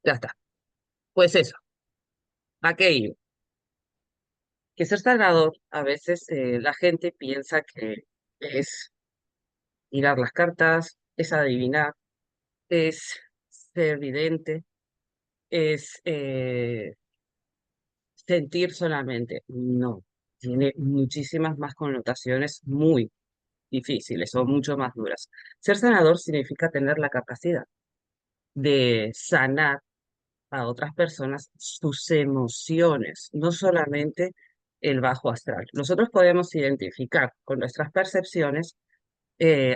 Ya está. Pues eso, aquello. Que ser sanador, a veces la gente piensa que es mirar las cartas, es adivinar, es ser vidente, es sentir solamente. No, tiene muchísimas más connotaciones muy difíciles o mucho más duras. Ser sanador significa tener la capacidad de sanar a otras personas sus emociones, no solamente el bajo astral. Nosotros podemos identificar con nuestras percepciones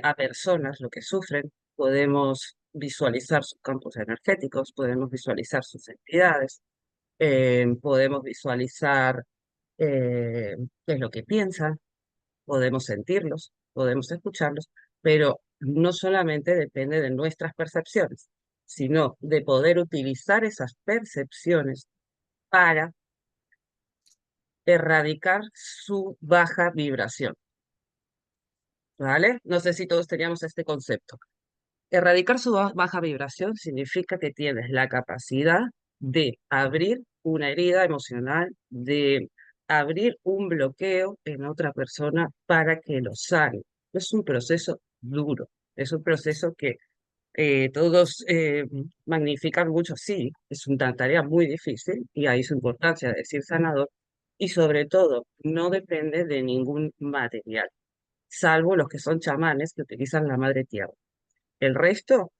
a personas lo que sufren, podemos visualizar sus campos energéticos, podemos visualizar sus entidades, podemos visualizar eh, qué es lo que piensan, podemos sentirlos, podemos escucharlos, pero no solamente depende de nuestras percepciones, sino de poder utilizar esas percepciones para erradicar su baja vibración, ¿vale? No sé si todos teníamos este concepto. Erradicar su baja vibración significa que tienes la capacidad de abrir una herida emocional, de abrir un bloqueo en otra persona para que lo sane. Es un proceso duro, es un proceso que todos magnifican mucho, sí, es una tarea muy difícil y ahí su importancia de decir sanador y sobre todo no depende de ningún material, salvo los que son chamanes que utilizan la madre tierra. El resto,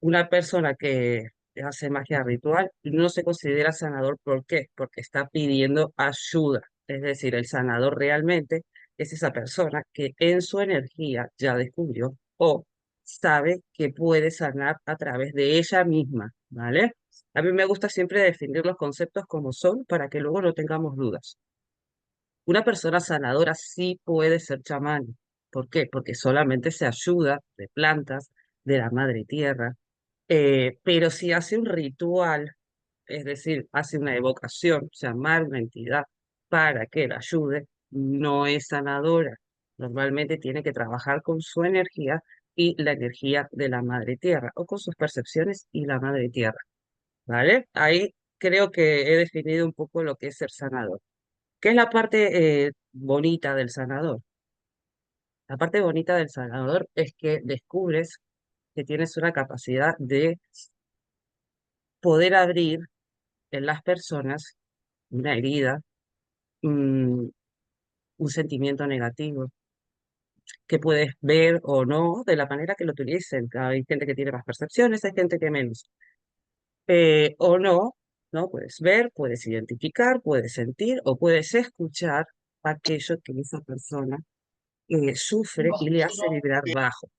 una persona que hace magia ritual no se considera sanador. ¿Por qué? Porque está pidiendo ayuda. Es decir, el sanador realmente es esa persona que en su energía ya descubrió o sabe que puede sanar a través de ella misma, ¿vale? A mí me gusta siempre definir los conceptos como son para que luego no tengamos dudas. Una persona sanadora sí puede ser chamán. ¿Por qué? Porque solamente se ayuda de plantas, de la madre tierra, pero si hace un ritual, es decir, hace una evocación, llamar una entidad para que la ayude, no es sanadora. Normalmente tiene que trabajar con su energía y la energía de la madre tierra, o con sus percepciones y la madre tierra, ¿vale? Ahí creo que he definido un poco lo que es ser sanador. ¿Qué es la parte bonita del sanador? La parte bonita del sanador es que descubres que tienes una capacidad de poder abrir en las personas una herida, un, un sentimiento negativo, que puedes ver o no de la manera que lo utilicen. Hay gente que tiene más percepciones, hay gente que menos. O no, ¿no? Puedes ver, puedes identificar, puedes sentir o puedes escuchar aquello que esa persona sufre y le hace vibrar bajo.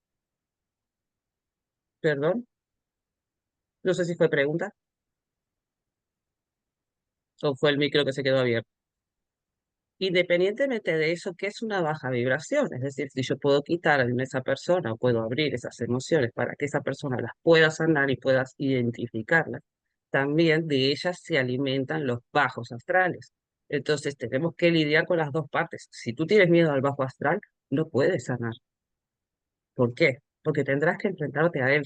Perdón, no sé si fue pregunta o fue el micro que se quedó abierto. Independientemente de eso, ¿qué es una baja vibración? Es decir, si yo puedo quitar en esa persona o puedo abrir esas emociones para que esa persona las pueda sanar y puedas identificarlas, también de ellas se alimentan los bajos astrales. Entonces tenemos que lidiar con las dos partes. Si tú tienes miedo al bajo astral, no puedes sanar. ¿Por qué? Porque tendrás que enfrentarte a él.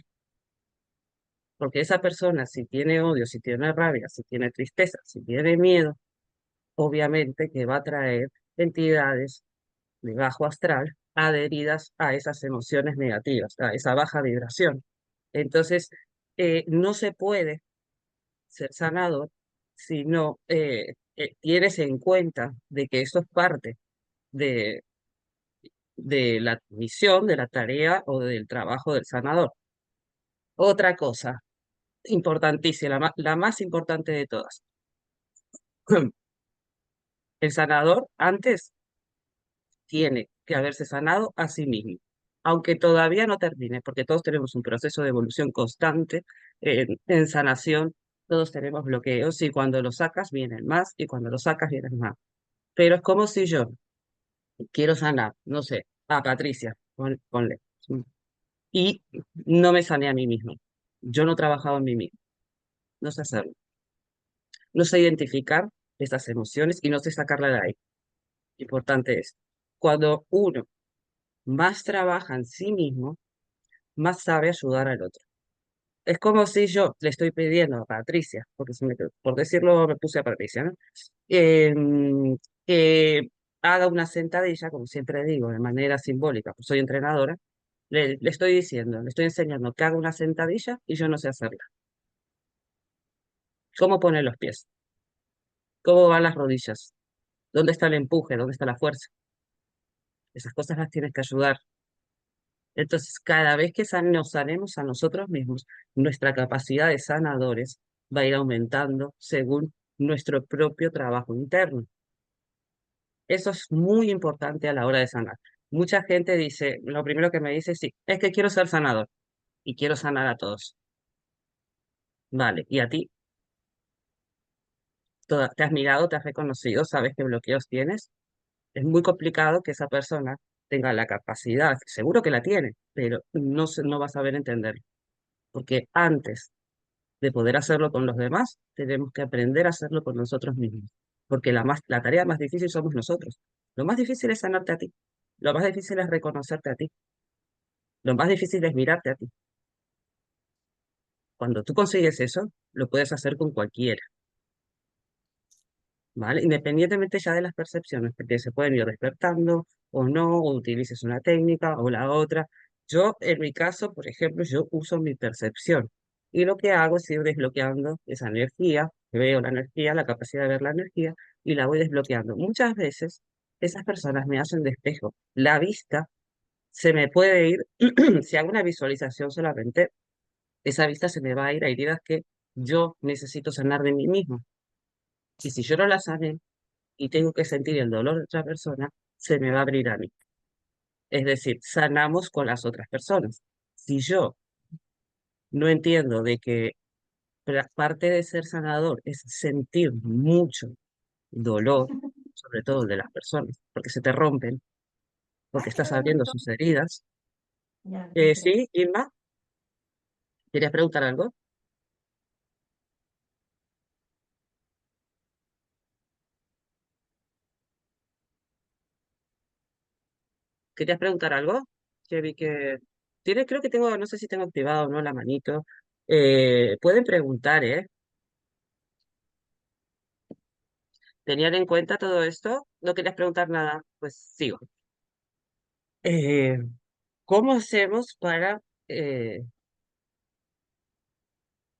Porque esa persona, si tiene odio, si tiene rabia, si tiene tristeza, si tiene miedo, obviamente que va a traer entidades de bajo astral adheridas a esas emociones negativas, a esa baja vibración. Entonces, no se puede ser sanador si no tienes en cuenta de que esto es parte de, de la misión, de la tarea o del trabajo del sanador. Otra cosa importantísima, la más importante de todas. El sanador antes tiene que haberse sanado a sí mismo, aunque todavía no termine, porque todos tenemos un proceso de evolución constante en sanación, todos tenemos bloqueos y cuando lo sacas vienen más y cuando lo sacas vienen más. Pero es como si yo quiero sanar, no sé, a Patricia, ponle, y no me sané a mí mismo. Yo no he trabajado en mí mismo, no sé hacerlo, no sé identificar esas emociones y no sé sacarla de ahí. Importante es, cuando uno más trabaja en sí mismo, más sabe ayudar al otro. Es como si yo le estoy pidiendo a Patricia, porque por decirlo me puse a Patricia, ¿no? Em, que haga una sentadilla, como siempre digo, de manera simbólica, pues soy entrenadora, le estoy diciendo, le estoy enseñando que haga una sentadilla y yo no sé hacerla. ¿Cómo pone los pies? ¿Cómo van las rodillas? ¿Dónde está el empuje? ¿Dónde está la fuerza? Esas cosas las tienes que ayudar. Entonces, cada vez que nos sanemos a nosotros mismos, nuestra capacidad de sanadores va a ir aumentando según nuestro propio trabajo interno. Eso es muy importante a la hora de sanar. Mucha gente dice, lo primero que me dice, sí, es que quiero ser sanador y quiero sanar a todos. Vale, y a ti, te has mirado, te has reconocido, sabes qué bloqueos tienes. Es muy complicado que esa persona tenga la capacidad, seguro que la tiene, pero no va a saber entender. Porque antes de poder hacerlo con los demás, tenemos que aprender a hacerlo con nosotros mismos. Porque la tarea más difícil somos nosotros. Lo más difícil es sanarte a ti. Lo más difícil es reconocerte a ti. Lo más difícil es mirarte a ti. Cuando tú consigues eso, lo puedes hacer con cualquiera, ¿vale? Independientemente ya de las percepciones, porque se pueden ir despertando o no, o utilices una técnica o la otra. Yo, en mi caso, por ejemplo, yo uso mi percepción y lo que hago es ir desbloqueando esa energía, veo la energía, la capacidad de ver la energía y la voy desbloqueando. Muchas veces esas personas me hacen despejo. La vista se me puede ir, si hago una visualización solamente, esa vista se me va a ir a heridas que yo necesito sanar de mí mismo. Y si yo no la sané y tengo que sentir el dolor de otra persona, se me va a abrir a mí. Es decir, sanamos con las otras personas. Si yo no entiendo de que parte de ser sanador es sentir mucho dolor, sobre todo el de las personas, porque se te rompen, porque estás abriendo sus heridas. Sí, Irma, ¿querías preguntar algo? ¿Querías preguntar algo? Que vi que creo que tengo, no sé si tengo activado o no la manito. Pueden preguntar, ¿eh? ¿Tenían en cuenta todo esto? ¿No querías preguntar nada? Pues sigo. Eh, ¿Cómo hacemos para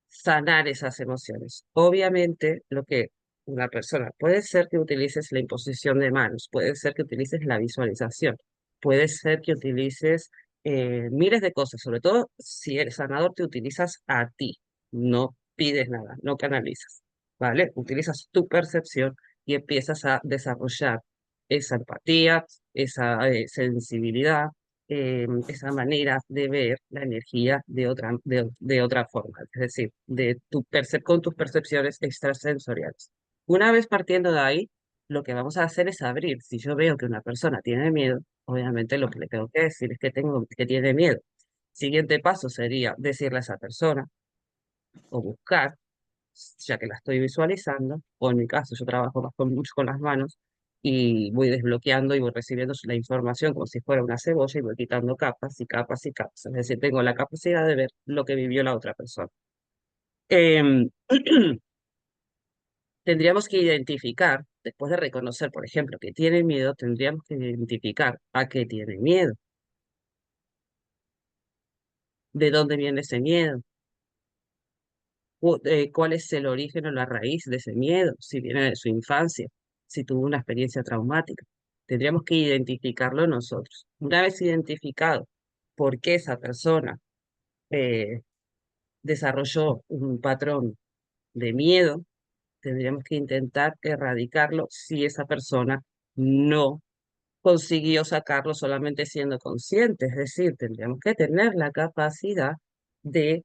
sanar esas emociones? Obviamente, lo que una persona puede ser que utilices la imposición de manos, puede ser que utilices la visualización, puede ser que utilices miles de cosas, sobre todo si eres sanador, te utilizas a ti, no pides nada, no canalizas, ¿vale? Utilizas tu percepción y empiezas a desarrollar esa empatía, esa sensibilidad, esa manera de ver la energía de otra forma, es decir, con tus percepciones extrasensoriales. Una vez partiendo de ahí, lo que vamos a hacer es abrir. Si yo veo que una persona tiene miedo, obviamente lo que le tengo que decir es que tiene miedo. Siguiente paso sería decirle a esa persona o buscar, ya que la estoy visualizando, o en mi caso yo trabajo más mucho con las manos y voy desbloqueando y voy recibiendo la información como si fuera una cebolla y voy quitando capas y capas y capas. Es decir, tengo la capacidad de ver lo que vivió la otra persona. Em, Tendríamos que identificar, después de reconocer, por ejemplo, que tiene miedo, tendríamos que identificar a qué tiene miedo, de dónde viene ese miedo, cuál es el origen o la raíz de ese miedo, si viene de su infancia, si tuvo una experiencia traumática. Tendríamos que identificarlo nosotros. Una vez identificado por qué esa persona eh, desarrolló un patrón de miedo, tendríamos que intentar erradicarlo si esa persona no consiguió sacarlo solamente siendo consciente. Es decir, tendríamos que tener la capacidad de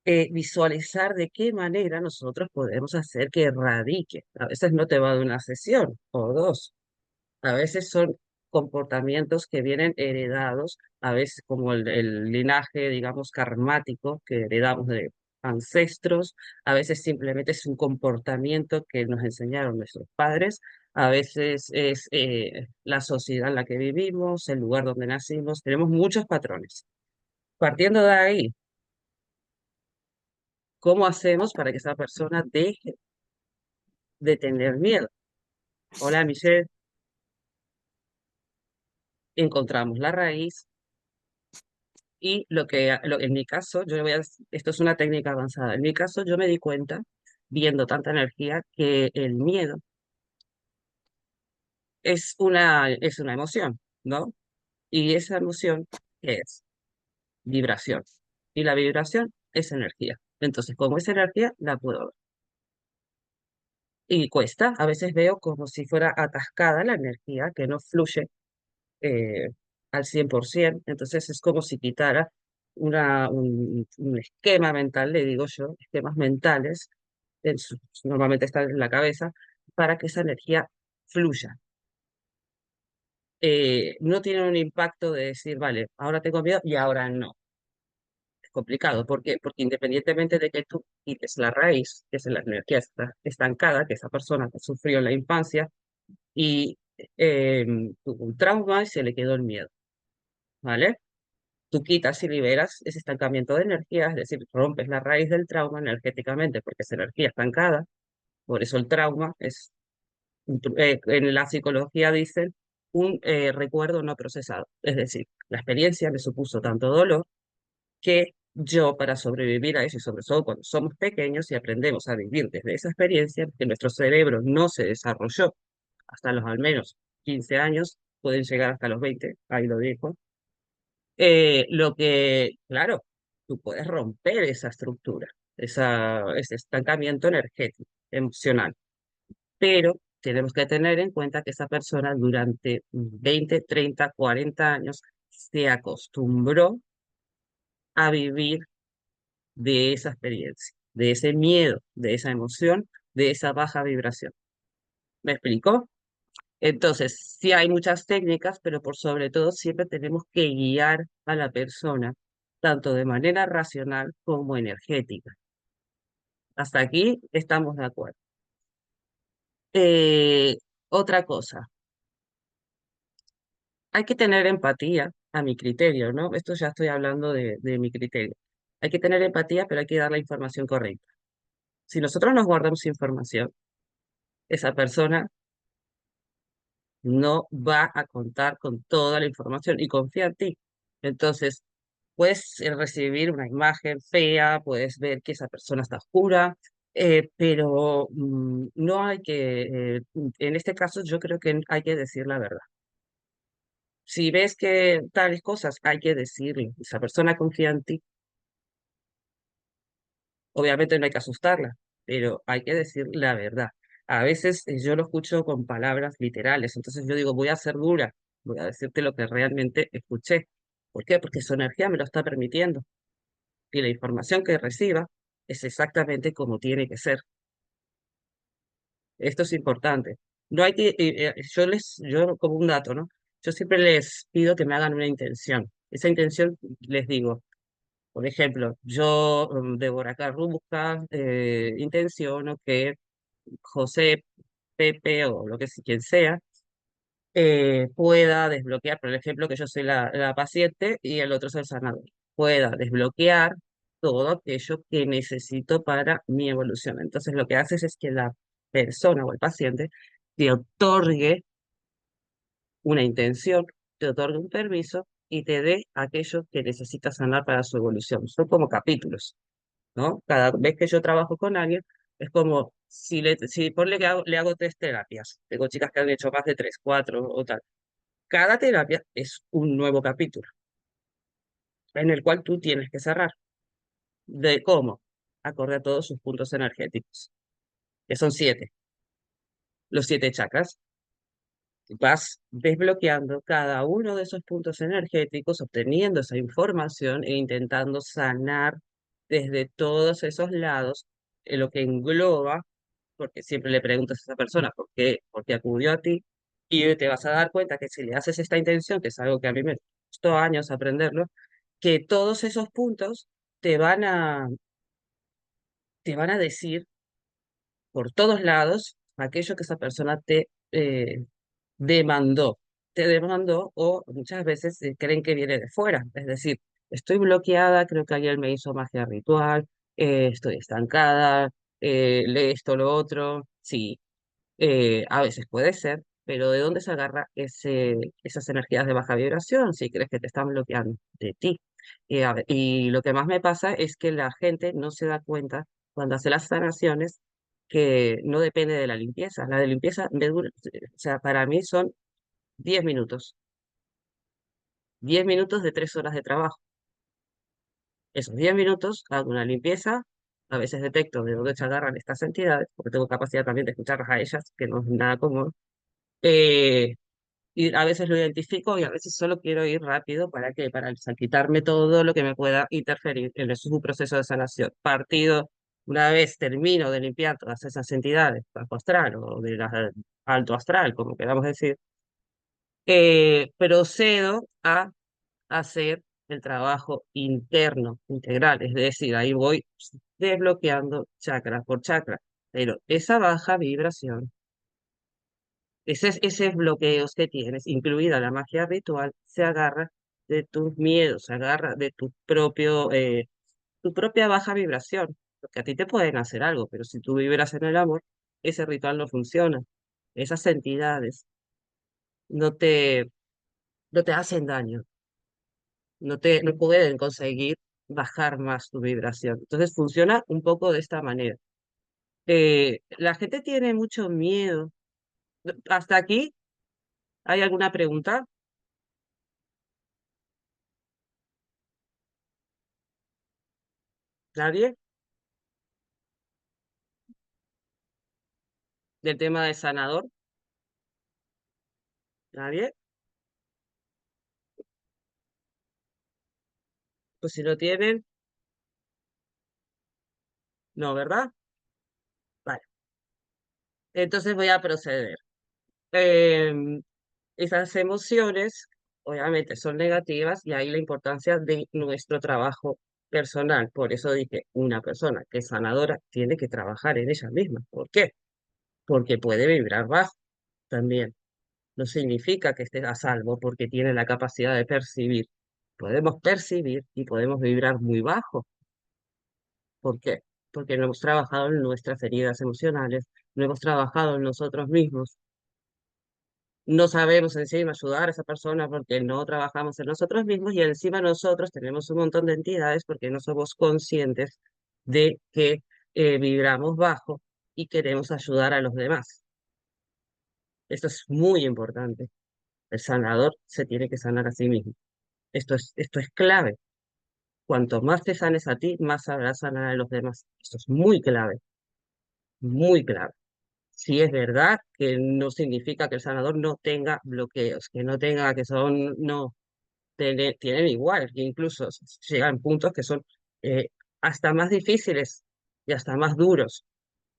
visualizar de qué manera nosotros podemos hacer que erradique. A veces no te va de una sesión o dos, a veces son comportamientos que vienen heredados, a veces como el linaje, digamos, karmático que heredamos de ancestros, a veces simplemente es un comportamiento que nos enseñaron nuestros padres, a veces es la sociedad en la que vivimos, el lugar donde nacimos, tenemos muchos patrones. Partiendo de ahí, ¿Cómo hacemos para que esa persona deje de tener miedo? Hola, Michelle, encontramos la raíz y en mi caso, yo le voy a, esto es una técnica avanzada. En mi caso, yo me di cuenta, viendo tanta energía, que el miedo es una emoción, ¿no? Y esa emoción es vibración. Y la vibración es energía. Entonces, como es energía, la puedo ver. Y cuesta, a veces veo como si fuera atascada la energía, que no fluye eh, al 100%. Entonces es como si quitara un esquema mental, le digo yo, esquemas mentales, normalmente están en la cabeza, para que esa energía fluya. No tiene un impacto de decir, vale, ahora tengo miedo y ahora no. Es complicado. ¿Por qué? Porque independientemente de que tú quites la raíz, que es la energía estancada, que esa persona que sufrió en la infancia, y eh, tuvo un trauma y se le quedó el miedo, ¿vale? Tú quitas y liberas ese estancamiento de energía, es decir, rompes la raíz del trauma energéticamente, porque es energía estancada, por eso el trauma es, en la psicología dicen, un recuerdo no procesado, es decir, la experiencia me supuso tanto dolor que yo para sobrevivir a eso, y sobre todo cuando somos pequeños y aprendemos a vivir desde esa experiencia, que nuestro cerebro no se desarrolló hasta los al menos 15 años, pueden llegar hasta los 20, ahí lo dijo. Claro, tú puedes romper esa estructura, ese estancamiento energético, emocional, pero tenemos que tener en cuenta que esa persona durante 20, 30, 40 años se acostumbró a vivir de esa experiencia, de ese miedo, de esa emoción, de esa baja vibración. ¿Me explico? Entonces, sí hay muchas técnicas, pero por sobre todo siempre tenemos que guiar a la persona, tanto de manera racional como energética. Hasta aquí estamos de acuerdo. Eh, Otra cosa, hay que tener empatía a mi criterio, ¿no? Esto ya estoy hablando de mi criterio. Hay que tener empatía, pero hay que dar la información correcta. Si nosotros nos guardamos información, esa persona no va a contar con toda la información y confía en ti. Entonces, puedes recibir una imagen fea, puedes ver que esa persona está oscura, pero no hay en este caso yo creo que hay que decir la verdad. Si ves que tales cosas, hay que decirle. Esa persona confía en ti. Obviamente no hay que asustarla, pero hay que decir la verdad. A veces yo lo escucho con palabras literales, entonces yo digo, voy a ser dura, voy a decirte lo que realmente escuché. ¿Por qué? Porque su energía me lo está permitiendo y la información que reciba es exactamente como tiene que ser. Esto es importante. No hay que, yo como un dato, ¿no? Yo siempre les pido que me hagan una intención. Esa intención les digo, por ejemplo, yo, Débora Carrusca, intenciono que José, Pepe o lo que sea, quien sea, pueda desbloquear, por ejemplo, que yo soy la paciente y el otro es el sanador, pueda desbloquear todo aquello que necesito para mi evolución. Entonces, lo que haces es que la persona o el paciente te otorgue una intención, te otorgue un permiso y te dé aquello que necesita sanar para su evolución. Son como capítulos. ¿No? Cada vez que yo trabajo con alguien, es como si ponle que le hago 3 terapias, tengo chicas que han hecho más de 3, 4 o tal. Cada terapia es un nuevo capítulo en el cual tú tienes que cerrar. ¿De cómo? Acorde a todos sus puntos energéticos, que son 7, los 7 chakras. Vas desbloqueando cada uno de esos puntos energéticos, obteniendo esa información e intentando sanar desde todos esos lados lo que engloba, porque siempre le preguntas a esa persona por qué acudió a ti, y te vas a dar cuenta que si le haces esta intención, que es algo que a mí me costó años aprenderlo, que todos esos puntos te van a, te van a decir por todos lados aquello que esa persona demandó, te demandó o muchas veces creen que viene de fuera. Es decir, estoy bloqueada, creo que ayer me hizo magia ritual, estoy estancada, lee esto, lo otro. Sí, a veces puede ser, pero ¿de dónde se agarra esas energías de baja vibración si crees que te están bloqueando de ti? Y lo que más me pasa es que la gente no se da cuenta cuando hace las sanaciones que no depende de la limpieza. La de limpieza me dura, o sea, para mí son 10 minutos, 10 minutos de 3 horas de trabajo. Esos 10 minutos hago una limpieza, a veces detecto de dónde se agarran estas entidades, porque tengo capacidad también de escucharlas a ellas, que no es nada común. Eh, y a veces lo identifico y a veces solo quiero ir rápido para que para quitarme todo lo que me pueda interferir en su proceso de sanación. Partido, una vez termino de limpiar todas esas entidades, bajo astral o de la alto astral, como queramos decir, procedo a hacer el trabajo interno, integral, es decir, ahí voy desbloqueando chakra por chakra, pero esa baja vibración, esos bloqueos que tienes, incluida la magia ritual, se agarra de tus miedos, se agarra de tu propia baja vibración, porque a ti te pueden hacer algo, pero si tú vibras en el amor, ese ritual no funciona. Esas entidades no te, no te hacen daño, no pueden conseguir bajar más tu vibración. Entonces funciona un poco de esta manera. La gente tiene mucho miedo. ¿Hasta aquí hay alguna pregunta? ¿Nadie? ¿Del tema de sanador? ¿Nadie? Pues si lo tienen, no, ¿verdad? Vale. Entonces voy a proceder. Em, Esas emociones, obviamente, son negativas y ahí la importancia de nuestro trabajo personal. Por eso dije, una persona que es sanadora tiene que trabajar en ella misma. ¿Por qué? Porque puede vibrar bajo también. No significa que esté a salvo porque tiene la capacidad de percibir. Podemos percibir y podemos vibrar muy bajo. ¿Por qué? Porque no hemos trabajado en nuestras heridas emocionales, no hemos trabajado en nosotros mismos. No sabemos encima ayudar a esa persona porque no trabajamos en nosotros mismos y encima nosotros tenemos un montón de entidades porque no somos conscientes de que vibramos bajo y queremos ayudar a los demás. Esto es muy importante. El sanador se tiene que sanar a sí mismo. Esto es clave. Cuanto más te sanes a ti, más sabrás sanar a los demás. Esto es muy clave, muy clave. Sí es verdad que no significa que el sanador no tenga bloqueos, que no tenga, que son, no, tienen igual, que incluso llegan puntos que son eh, hasta más difíciles y hasta más duros.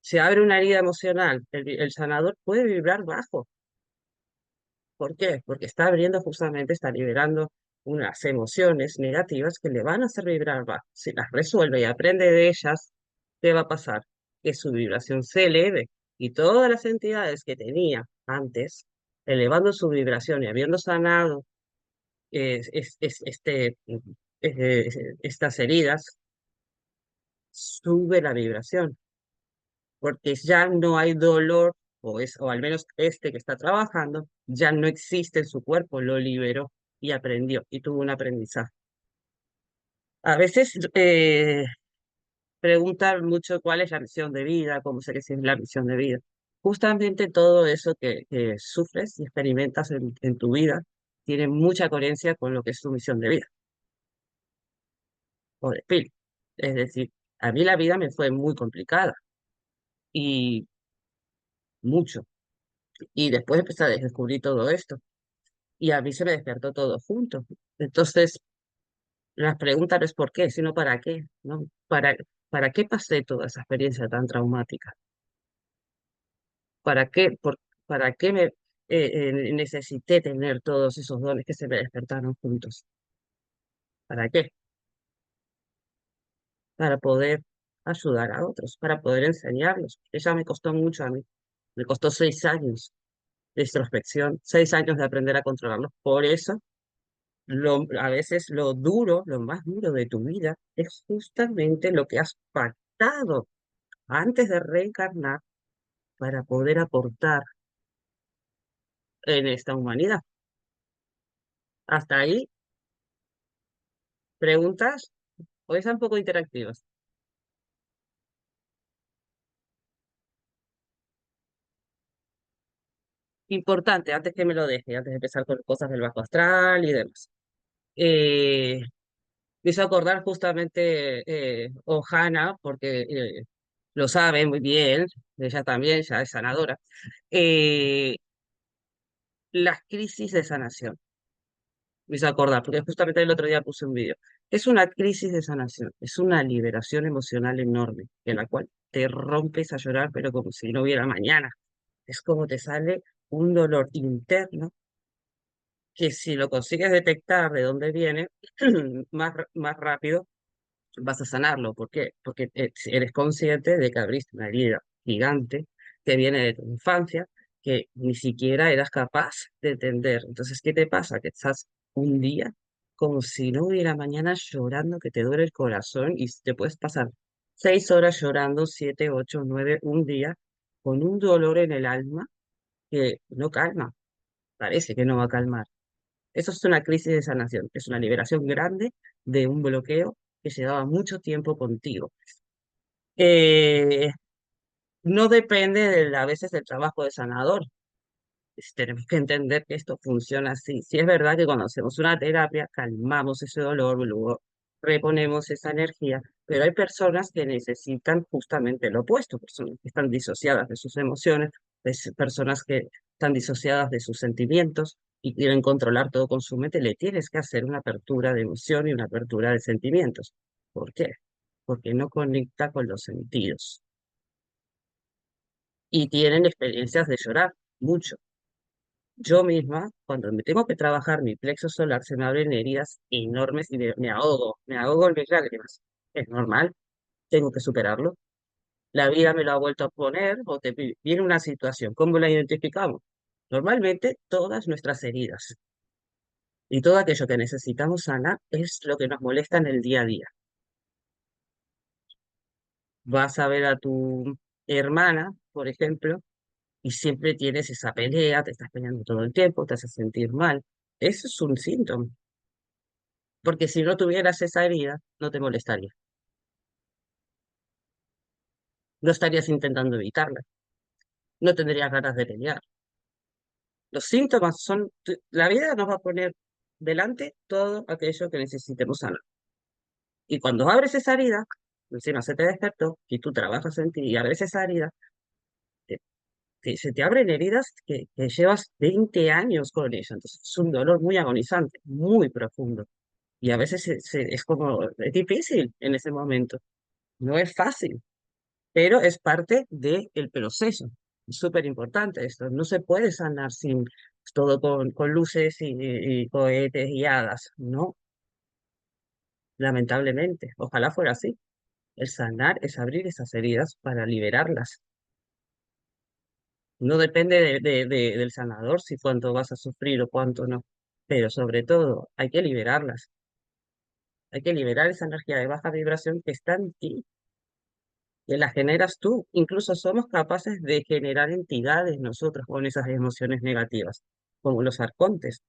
Se abre una herida emocional, el sanador puede vibrar bajo. ¿Por qué? Porque está abriendo justamente, está liberando unas emociones negativas que le van a hacer vibrar bajo. Si las resuelve y aprende de ellas, ¿qué va a pasar? Que su vibración se eleve y todas las entidades que tenía antes, elevando su vibración y habiendo sanado estas heridas, sube la vibración, porque ya no hay dolor, o al menos este que está trabajando, ya no existe en su cuerpo, lo liberó y aprendió, y tuvo un aprendizaje. A veces preguntan mucho cuál es la misión de vida, cómo sé que si es la misión de vida. Justamente todo eso que sufres y experimentas en tu vida tiene mucha coherencia con lo que es tu misión de vida o de espíritu. Es decir, a mí la vida me fue muy complicada y mucho. Y después empecé a descubrir todo esto. Y a mí se me despertó todo junto. Entonces, la pregunta no es por qué, sino para qué, ¿no? ¿Para qué pasé toda esa experiencia tan traumática? ¿Para qué, para qué necesité tener todos esos dones que se me despertaron juntos? ¿Para qué? Para poder ayudar a otros, para poder enseñarlos. Ella me costó mucho a mí. Me costó 6 años de introspección, 6 años de aprender a controlarlos. Por eso A veces lo duro, lo más duro de tu vida, es justamente lo que has pactado antes de reencarnar para poder aportar en esta humanidad. Hasta ahí, preguntas, o es un poco interactivas. Importante, antes que me lo deje, antes de empezar con cosas del bajo astral y demás. Eh, Me hizo acordar justamente Ohana, porque lo sabe muy bien, ella también, ya es sanadora, eh, las crisis de sanación. Me hizo acordar, porque justamente el otro día puse un video. Es una crisis de sanación, es una liberación emocional enorme, en la cual te rompes a llorar, pero como si no hubiera mañana. Es como te sale un dolor interno que si lo consigues detectar de dónde viene, más rápido vas a sanarlo. ¿Por qué? Porque si eres consciente de que abriste una herida gigante que viene de tu infancia, que ni siquiera eras capaz de entender. Entonces, ¿qué te pasa? Que estás un día como si no hubiera mañana llorando, que te duele el corazón y te puedes pasar 6 horas llorando, 7, 8, 9, un día, con un dolor en el alma que no calma, parece que no va a calmar. Eso es una crisis de sanación, es una liberación grande de un bloqueo que llevaba mucho tiempo contigo. Eh, no depende a veces del trabajo de sanador. Tenemos que entender que esto funciona así. Sí es verdad que cuando hacemos una terapia calmamos ese dolor, luego reponemos esa energía, pero hay personas que necesitan justamente lo opuesto, personas que están disociadas de sus emociones, personas que están disociadas de sus sentimientos y quieren controlar todo con su mente. Le tienes que hacer una apertura de emoción y una apertura de sentimientos. ¿Por qué? Porque no conecta con los sentidos y tienen experiencias de llorar mucho. Yo misma, cuando me tengo que trabajar mi plexo solar, se me abren heridas enormes y me ahogo en mis lágrimas. Es normal, tengo que superarlo. La vida me lo ha vuelto a poner o viene una situación. ¿Cómo la identificamos? Normalmente todas nuestras heridas y todo aquello que necesitamos sanar es lo que nos molesta en el día a día. Vas a ver a tu hermana, por ejemplo, y siempre tienes esa pelea, te estás peleando todo el tiempo, te hace sentir mal. Eso es un síntoma. Porque si no tuvieras esa herida, no te molestaría. No estarías intentando evitarla. No tendrías ganas de pelear. Los síntomas son, la vida nos va a poner delante todo aquello que necesitemos sanar. Y cuando abres esa herida, encima se te despertó y tú trabajas en ti y abres esa herida, te- se te abren heridas que llevas 20 años con ella. Entonces es un dolor muy agonizante, muy profundo. Y a veces es como, es difícil en ese momento. No es fácil, pero es parte del proceso. Es súper importante esto. No se puede sanar sin todo con luces y cohetes y hadas. No, lamentablemente. Ojalá fuera así. El sanar es abrir esas heridas para liberarlas. No depende del sanador si cuánto vas a sufrir o cuánto no. Pero sobre todo, hay que liberarlas. Hay que liberar esa energía de baja vibración que está en ti, que la generas tú. Incluso somos capaces de generar entidades nosotros con esas emociones negativas, como los arcontes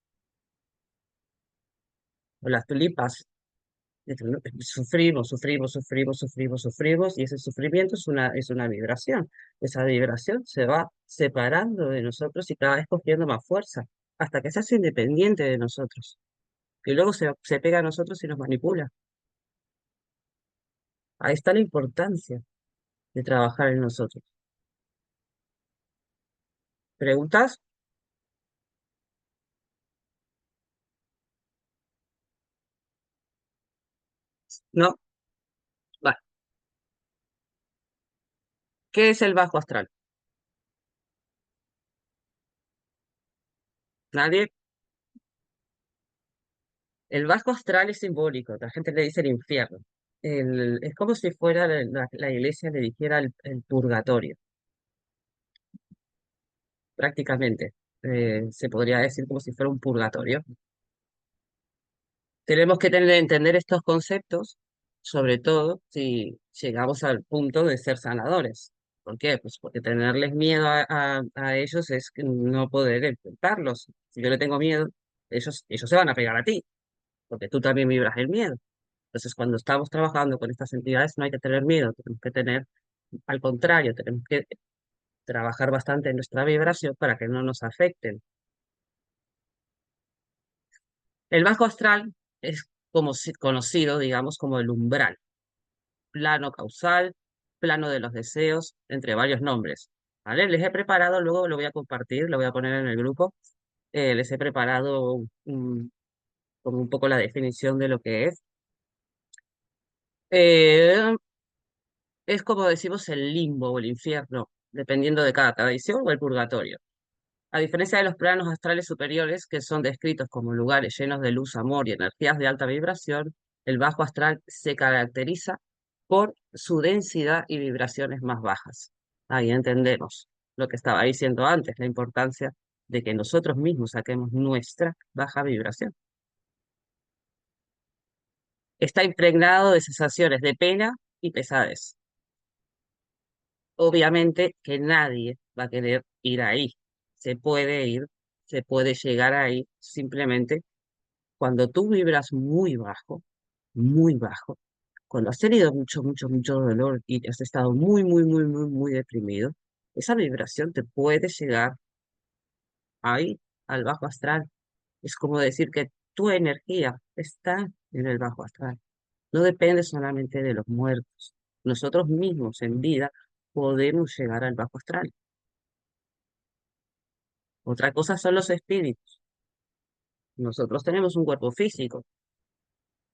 o las tulipas. Sufrimos, sufrimos, sufrimos, sufrimos, sufrimos, y ese sufrimiento es una vibración. Esa vibración se va separando de nosotros y cada vez cogiendo más fuerza, hasta que se hace independiente de nosotros, que luego se pega a nosotros y nos manipula. Ahí está la importancia de trabajar en nosotros. ¿Preguntas? ¿No? Vale. ¿Qué es el bajo astral? Nadie. El bajo astral es simbólico, la gente le dice el infierno. Es como si fuera la iglesia le dijera el purgatorio, prácticamente. Se podría decir como si fuera un purgatorio. Tenemos que entender estos conceptos, sobre todo si llegamos al punto de ser sanadores. ¿Por qué? Pues porque tenerles miedo a ellos es que no poder enfrentarlos. Si yo le tengo miedo, ellos se van a pegar a ti, porque tú también vibras el miedo. Entonces, cuando estamos trabajando con estas entidades, no hay que tener miedo, tenemos que tener, al contrario, tenemos que trabajar bastante en nuestra vibración para que no nos afecten. El bajo astral es como conocido, digamos, como el umbral, plano causal, plano de los deseos, entre varios nombres. ¿Vale? Les he preparado, luego lo voy a compartir, lo voy a poner en el grupo. Les he preparado como un poco la definición de lo que es. Eh, es como decimos el limbo o el infierno, dependiendo de cada tradición, o el purgatorio. A diferencia de los planos astrales superiores, que son descritos como lugares llenos de luz, amor y energías de alta vibración, el bajo astral se caracteriza por su densidad y vibraciones más bajas. Ahí entendemos lo que estaba diciendo antes, la importancia de que nosotros mismos saquemos nuestra baja vibración. Está impregnado de sensaciones de pena y pesadez. Obviamente que nadie va a querer ir ahí. Se puede ir, se puede llegar ahí simplemente cuando tú vibras muy bajo, cuando has tenido mucho, mucho, mucho dolor y has estado muy, muy, muy, muy, muy deprimido, esa vibración te puede llegar ahí, al bajo astral. Es como decir que tu energía está en el bajo astral. No depende solamente de los muertos. Nosotros mismos en vida podemos llegar al bajo astral. Otra cosa son los espíritus. Nosotros tenemos un cuerpo físico,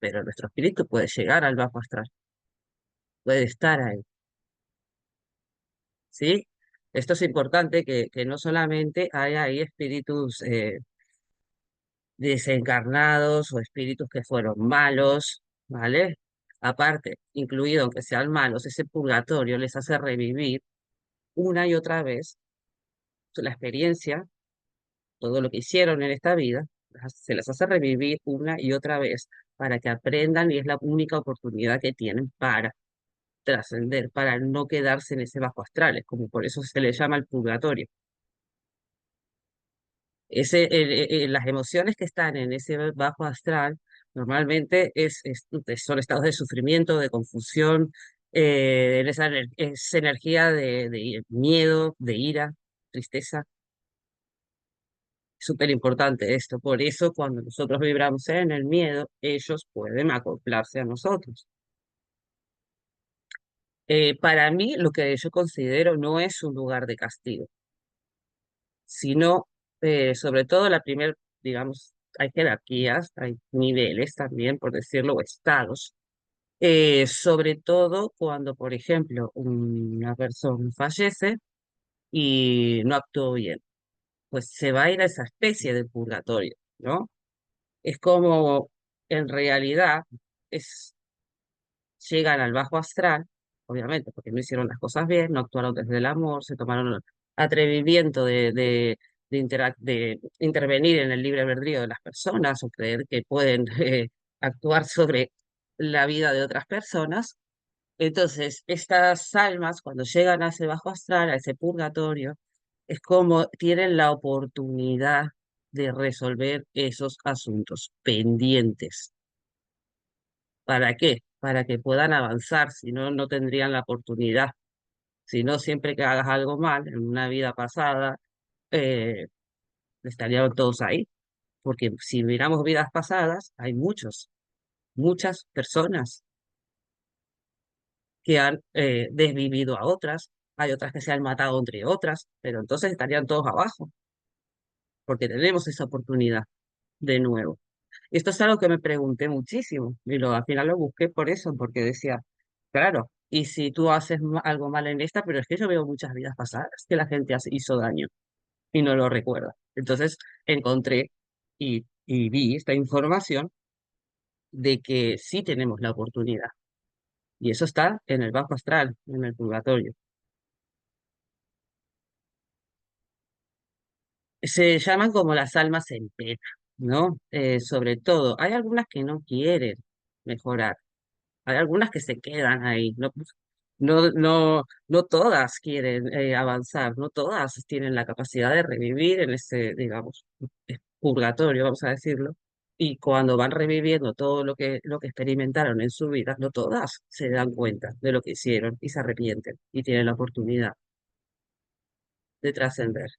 pero nuestro espíritu puede llegar al bajo astral, puede estar ahí. ¿Sí? Esto es importante que no solamente haya ahí espíritus desencarnados o espíritus que fueron malos, ¿vale? Aparte, incluido aunque sean malos, ese purgatorio les hace revivir una y otra vez la experiencia, todo lo que hicieron en esta vida, se les hace revivir una y otra vez para que aprendan y es la única oportunidad que tienen para trascender, para no quedarse en ese bajo astral, es como por eso se le llama el purgatorio. Las emociones que están en ese bajo astral normalmente son estados de sufrimiento, de confusión, es energía de miedo, de ira, tristeza. Súper importante esto. Por eso cuando nosotros vibramos en el miedo, ellos pueden acoplarse a nosotros. Para mí, lo que yo considero no es un lugar de castigo, sino sobre todo la primera, digamos, hay jerarquías, hay niveles también, por decirlo, o estados. Sobre todo cuando, por ejemplo, una persona fallece y no actuó bien, pues se va a ir a esa especie de purgatorio, ¿no? Es como, en realidad, es llegan al bajo astral, obviamente, porque no hicieron las cosas bien, no actuaron desde el amor, se tomaron el atrevimiento de intervenir en el libre albedrío de las personas o creer que pueden actuar sobre la vida de otras personas. Entonces, estas almas, cuando llegan a ese bajo astral, a ese purgatorio, es como tienen la oportunidad de resolver esos asuntos pendientes. ¿Para qué? Para que puedan avanzar, si no, no tendrían la oportunidad. Si no, siempre que hagas algo mal en una vida pasada, eh, estarían todos ahí. Porque si miramos vidas pasadas, hay muchas personas que han desvivido a otras, hay otras que se han matado entre otras, pero entonces estarían todos abajo, porque tenemos esa oportunidad de nuevo. Esto es algo que me pregunté muchísimo y al final lo busqué por eso, porque decía, claro, y si tú haces algo mal en esta, pero es que yo veo muchas vidas pasadas que la gente hizo daño y no lo recuerda. Entonces encontré y vi esta información de que sí tenemos la oportunidad y eso está en el bajo astral, en el purgatorio. Se llaman como las almas en pena. ¿no? Sobre todo, hay algunas que no quieren mejorar, hay algunas que se quedan ahí, no todas quieren avanzar, no todas tienen la capacidad de revivir en ese, digamos, purgatorio, vamos a decirlo, y cuando van reviviendo todo lo que experimentaron en su vida, no todas se dan cuenta de lo que hicieron y se arrepienten y tienen la oportunidad de trascender.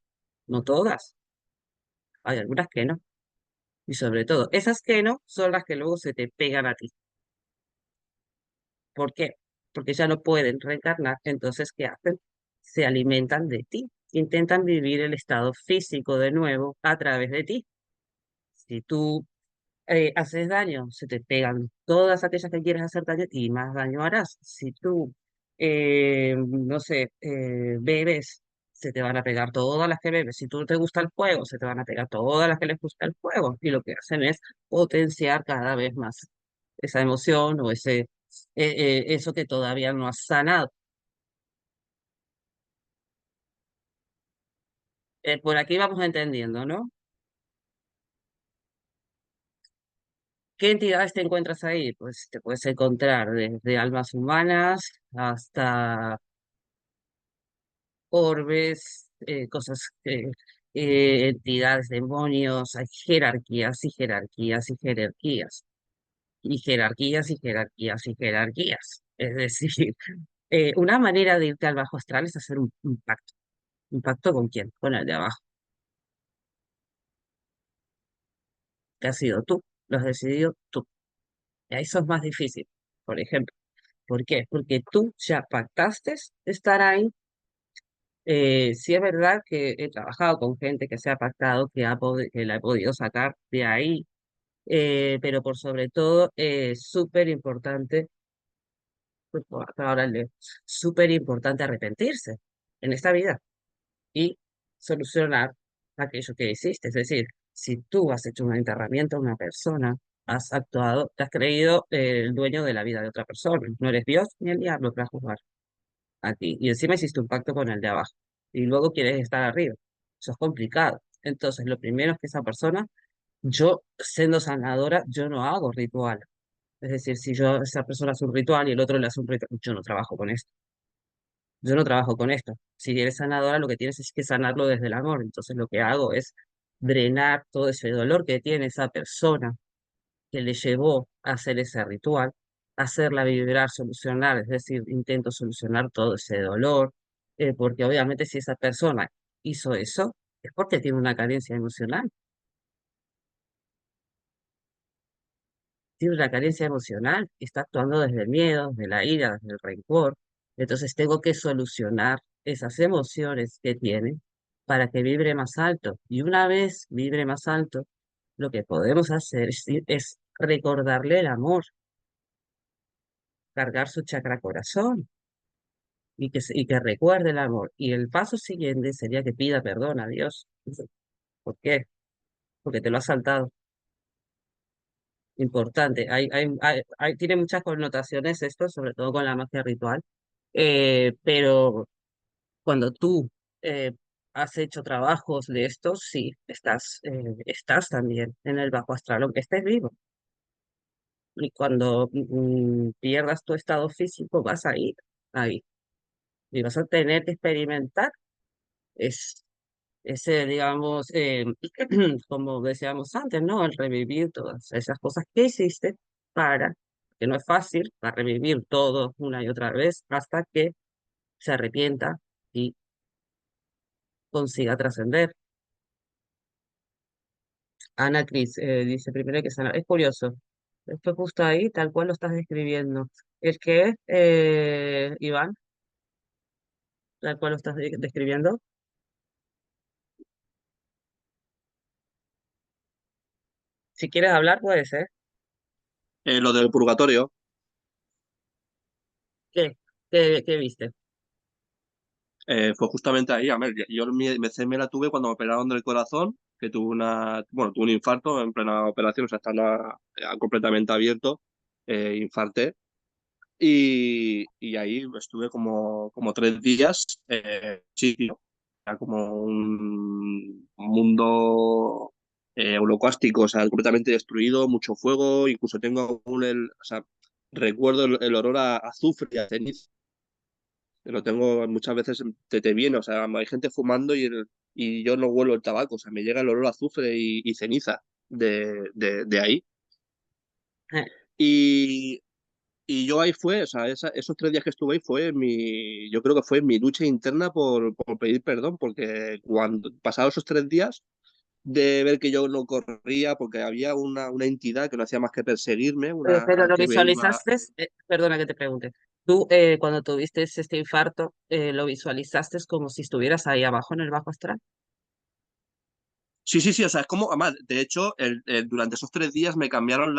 No todas, hay algunas que no. Y sobre todo, esas que no son las que luego se te pegan a ti. ¿Por qué? Porque ya no pueden reencarnar, entonces, ¿qué hacen? Se alimentan de ti, intentan vivir el estado físico de nuevo a través de ti. Si tú haces daño, se te pegan todas aquellas que quieres hacer daño y más daño harás. Si tú, no sé, bebes, se te van a pegar todas las que bebes. Si tú te gusta el fuego, se te van a pegar todas las que les gusta el fuego. Y lo que hacen es potenciar cada vez más esa emoción o eso que todavía no has sanado. Por aquí vamos entendiendo, ¿no? ¿Qué entidades te encuentras ahí? Pues te puedes encontrar desde almas humanas hasta orbes, entidades, demonios, hay jerarquías y jerarquías y jerarquías, y jerarquías y jerarquías y jerarquías. Es decir, una manera de irte al bajo astral es hacer un pacto. ¿Un pacto con quién? Con el de abajo, que has sido tú, lo has decidido tú. Y ahí eso es más difícil, por ejemplo. ¿Por qué? Porque tú ya pactaste estar ahí. Sí es verdad que he trabajado con gente que se ha pactado, que la he podido sacar de ahí, pero por sobre todo es súper importante, pues, hasta ahora súper importante arrepentirse en esta vida y solucionar aquello que hiciste. Es decir, si tú has hecho un enterramiento a una persona, has actuado, te has creído el dueño de la vida de otra persona, no eres Dios ni el diablo para juzgar aquí. Y encima hiciste un pacto con el de abajo. Y luego quieres estar arriba. Eso es complicado. Entonces, lo primero es que esa persona, yo siendo sanadora, yo no hago ritual. Es decir, si esa persona hace un ritual y el otro le hace un ritual, yo no trabajo con esto. Yo no trabajo con esto. Si eres sanadora, lo que tienes es que sanarlo desde el amor. Entonces, lo que hago es drenar todo ese dolor que tiene esa persona que le llevó a hacer ese ritual, hacerla vibrar, solucionar, es decir, intento solucionar todo ese dolor, porque obviamente si esa persona hizo eso, es porque tiene una carencia emocional, tiene una carencia emocional, está actuando desde el miedo, desde la ira, desde el rencor, entonces tengo que solucionar esas emociones que tiene para que vibre más alto. Y una vez vibre más alto, lo que podemos hacer es recordarle el amor, cargar su chakra corazón y que recuerde el amor. Y el paso siguiente sería que pida perdón a Dios. ¿Por qué? Porque te lo ha saltado. Importante. Tiene muchas connotaciones esto, sobre todo con la magia ritual. Pero cuando tú eh, has hecho trabajos de estos, sí, estás también en el bajo astral, aunque estés vivo. Y cuando pierdas tu estado físico, vas a ir ahí. Y vas a tener que experimentar es, ese, digamos, como decíamos antes, ¿no? El revivir todas esas cosas que hiciste para, que no es fácil, para revivir todo una y otra vez hasta que se arrepienta y consiga trascender. Ana Cris dice primero hay que sanar. Es curioso. Esto justo ahí, tal cual lo estás describiendo. El que, Iván, tal cual lo estás describiendo. Si quieres hablar, puede ser. Lo del purgatorio, ¿Qué? ¿Qué viste? fue justamente ahí. A ver, yo mi CM la tuve cuando me operaron del corazón, que tuve un infarto en plena operación, o sea, estaba completamente abierto, infarté. Y ahí estuve como 3 días, sitio, era como un mundo holocaustico, o sea, completamente destruido, mucho fuego, incluso tengo aún o sea, recuerdo el olor a azufre y a ceniza, que lo tengo muchas veces, te viene, o sea, hay gente fumando y yo no huelo el tabaco, o sea, me llega el olor a azufre y ceniza de ahí. Eh, Y, y yo ahí fue, o sea, esos 3 días que estuve ahí yo creo que fue mi lucha interna por pedir perdón, porque cuando pasados esos 3 días de ver que yo no corría, porque había una entidad que no hacía más que perseguirme, pero una lo que me iba. visualizaste, perdona que te pregunte, tú cuando tuviste este infarto, ¿lo visualizaste como si estuvieras ahí abajo en el bajo astral? Sí, sí, sí, o sea, es como, además, de hecho, durante esos 3 días me cambiaron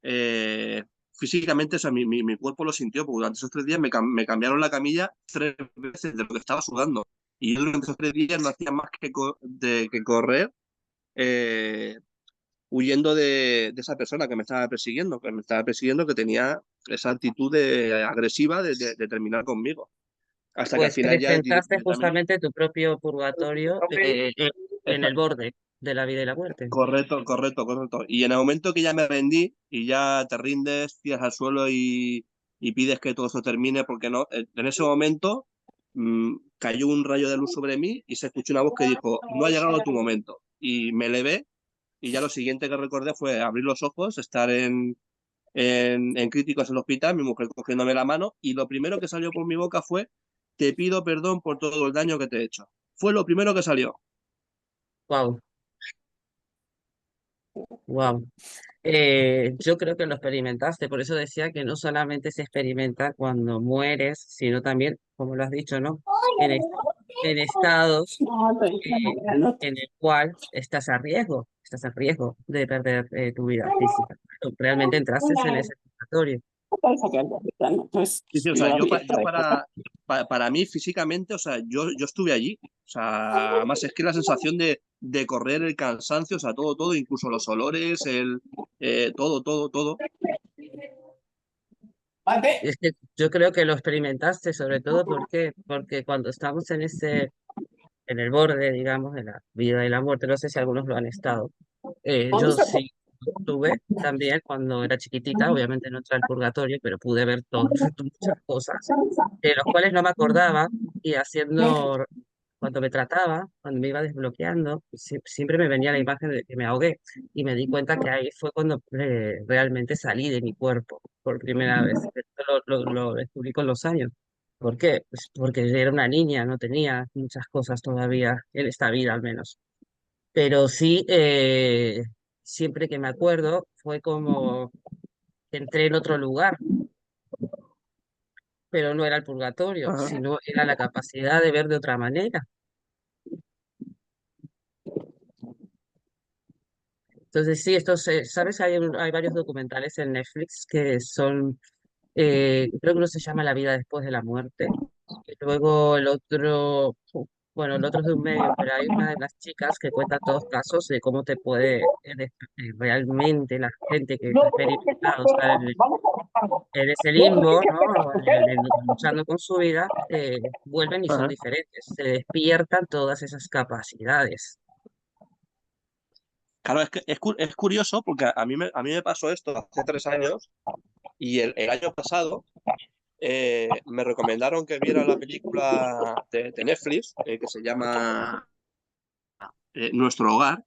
eh, físicamente, o sea, mi cuerpo lo sintió, porque durante esos 3 días me cambiaron la camilla 3 veces de lo que estaba sudando. Y yo durante esos 3 días no hacía más que correr, eh, huyendo de esa persona que me estaba persiguiendo, que tenía esa actitud agresiva de terminar conmigo. Hasta que al Pues final ya presentaste directamente. justamente tu propio purgatorio en el borde de la vida y la muerte. Correcto, correcto, correcto. Y en el momento que ya me rendí y ya te rindes, tiras al suelo y pides que todo esto termine, porque no, en ese momento cayó un rayo de luz sobre mí y se escuchó una voz que dijo, no ha llegado tu momento. Y me elevé y ya lo siguiente que recordé fue abrir los ojos, estar en críticos en el hospital, mi mujer cogiéndome la mano y lo primero que salió por mi boca fue, te pido perdón por todo el daño que te he hecho. Fue lo primero que salió. Wow, wow. Yo creo que lo experimentaste, por eso decía que no solamente se experimenta cuando mueres, sino también, como lo has dicho, ¿no? En, es- en estados en el cual estás a riesgo de perder tu vida física. Tú realmente entraste en ese purgatorio. Sí, sí, o sea, para mí físicamente, o sea, yo estuve allí. O sea, además es que la sensación de correr, el cansancio, o sea, todo, todo, incluso los olores, todo, todo, todo. Y es que yo creo que lo experimentaste sobre todo porque cuando estamos en el borde, digamos, de la vida y la muerte, no sé si algunos lo han estado. Yo sí tuve también cuando era chiquitita, obviamente no entré al purgatorio, pero pude ver todas muchas cosas, de los cuales no me acordaba y haciendo, cuando me trataba, cuando me iba desbloqueando, siempre me venía la imagen de que me ahogué y me di cuenta que ahí fue cuando realmente salí de mi cuerpo por primera vez. Esto lo descubrí con los años. ¿Por qué? Pues porque yo era una niña, no tenía muchas cosas todavía en esta vida al menos. Pero sí, siempre que me acuerdo, fue como que entré en otro lugar, pero no era el purgatorio, Ajá. sino era la capacidad de ver de otra manera. Entonces, sí, ¿sabes? Hay varios documentales en Netflix que son, creo que uno se llama La vida después de la muerte, y luego el otro, bueno, el otro es de un medio, pero hay una de las chicas que cuenta todos casos de cómo te puede realmente la gente que ha experimentado estar en ese limbo, ¿no? Luchando con su vida, vuelven y son Ajá. diferentes, se despiertan todas esas capacidades. Claro, es curioso porque a mí me pasó esto hace 3 años y el año pasado me recomendaron que viera la película de Netflix que se llama Nuestro Hogar.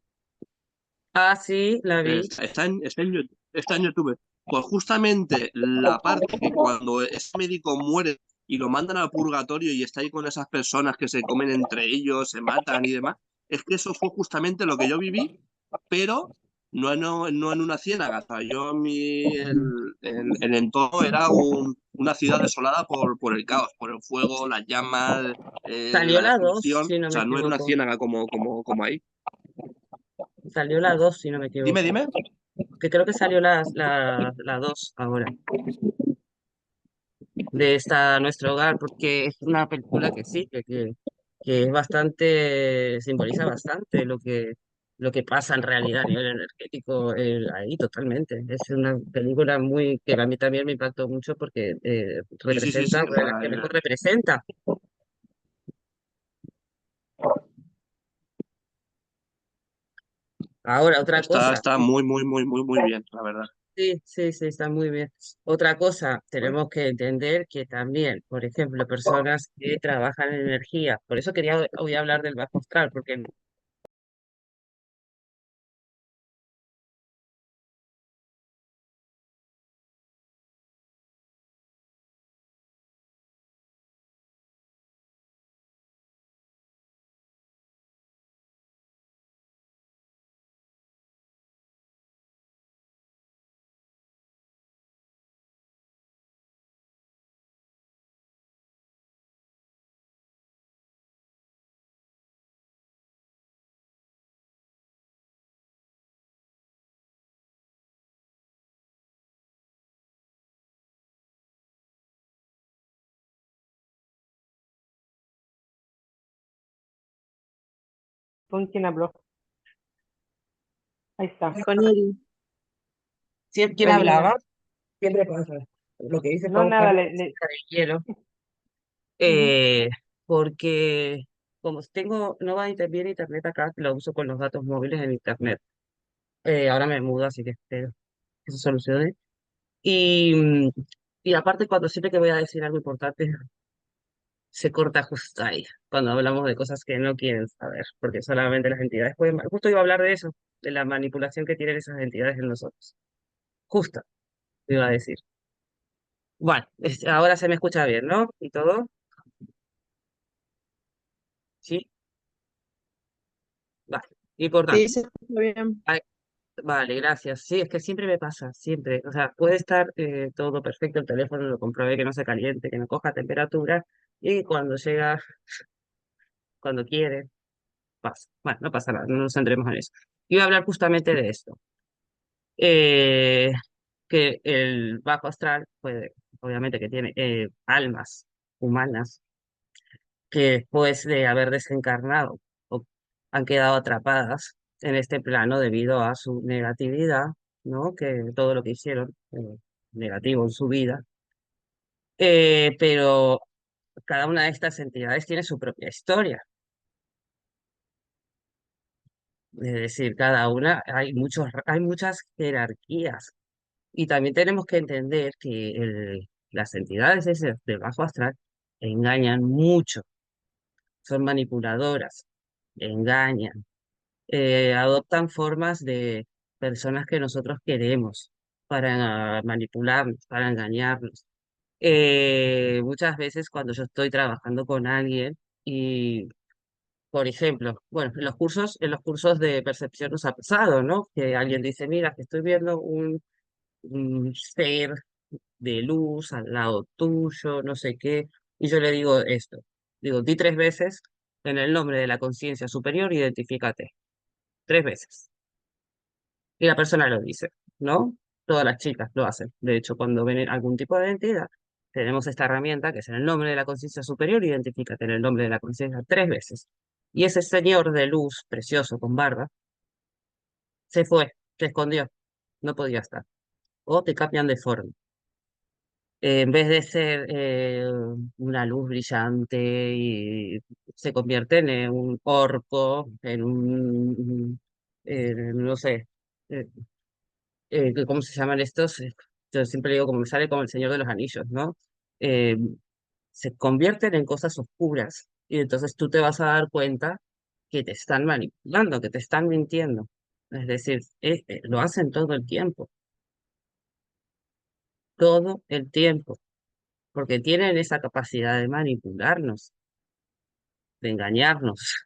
Ah, sí, la vi. Está en YouTube. Pues justamente la parte que cuando ese médico muere y lo mandan al purgatorio y está ahí con esas personas que se comen entre ellos, se matan y demás, es que eso fue justamente lo que yo viví, pero no en una ciénaga. O sea, el entorno era una ciudad desolada por el caos, por el fuego, las llamas, Salió la la 2 destrucción. si no O me sea, no era una equivoco. ciénaga como ahí. Salió la 2 si no me Dime, equivoco. dime. Que creo que salió la 2 ahora, de esta Nuestro Hogar, porque es una película que sí, que es bastante, simboliza bastante lo que pasa en realidad a nivel energético ahí totalmente. Es una película muy, que a mí también me impactó mucho porque Sí, sí, sí, representa, sí. O una de las sea, que mejor representa. Ahora, otra Está, cosa, está muy, muy, muy, muy, muy bien, la verdad. sí, sí, sí, está muy bien. Otra cosa, Bueno, tenemos que entender que también, por ejemplo, personas que trabajan en energía, por eso quería hoy hablar del bajo astral, porque ¿Con quién habló? Ahí está. con él, ¿quién Elena. hablaba? Siempre pasa. Lo que hice No, fue buscar nada, una vasija de hielo, ujú. eh, porque como tengo, no va a bien internet acá, lo uso con los datos móviles en internet. Ahora me mudo, así que espero que se solucione. Y, y aparte, cuando siempre que voy a decir algo importante, se corta justo ahí, cuando hablamos de cosas que no quieren saber, porque solamente las entidades pueden... Justo iba a hablar de eso, de la manipulación que tienen esas entidades en nosotros. Justo, iba a decir. Bueno, ahora se me escucha bien, ¿no? ¿Y todo? Sí, vale. Sí, Importante. se escucha bien. Ay, vale, gracias. Sí, es que siempre me pasa, siempre. O sea, puede estar todo perfecto, el teléfono lo comprobé que no se caliente, que no coja temperatura, y cuando llega, cuando quiere, pasa. Bueno, no pasa nada, no nos centremos en eso. Iba a hablar justamente de esto. Eh, que el bajo astral, puede, obviamente que tiene almas humanas que después de haber desencarnado o han quedado atrapadas en este plano debido a su negatividad, ¿no? Que todo lo que hicieron negativo en su vida. Pero cada una de estas entidades tiene su propia historia. Es decir, cada una, hay muchas jerarquías. Y también tenemos que entender que las entidades esas de bajo astral engañan mucho, son manipuladoras, engañan, adoptan formas de personas que nosotros queremos para manipularnos, para engañarnos. Muchas veces cuando yo estoy trabajando con alguien y, por ejemplo, bueno, en los cursos de percepción nos ha pasado, ¿no? Que alguien dice, mira, que estoy viendo un ser de luz al lado tuyo, no sé qué, y yo le digo esto, digo, di 3 veces en el nombre de la conciencia superior, identifícate, 3 veces. Y la persona lo dice, ¿no? Todas las chicas lo hacen. De hecho, cuando ven algún tipo de entidad, tenemos esta herramienta que es en el nombre de la conciencia superior, identifícate en el nombre de la conciencia 3 veces. Y ese señor de luz, precioso, con barba, se fue, se escondió, no podía estar. O te cambian de forma. En vez de ser una luz brillante y se convierten en un orco, no sé, eh, ¿cómo se llaman estos? Yo siempre digo como me sale como el Señor de los Anillos, ¿no? Eh, Se convierten en cosas oscuras y entonces tú te vas a dar cuenta que te están manipulando, que te están mintiendo. Es decir, lo hacen todo el tiempo, porque tienen esa capacidad de manipularnos, de engañarnos.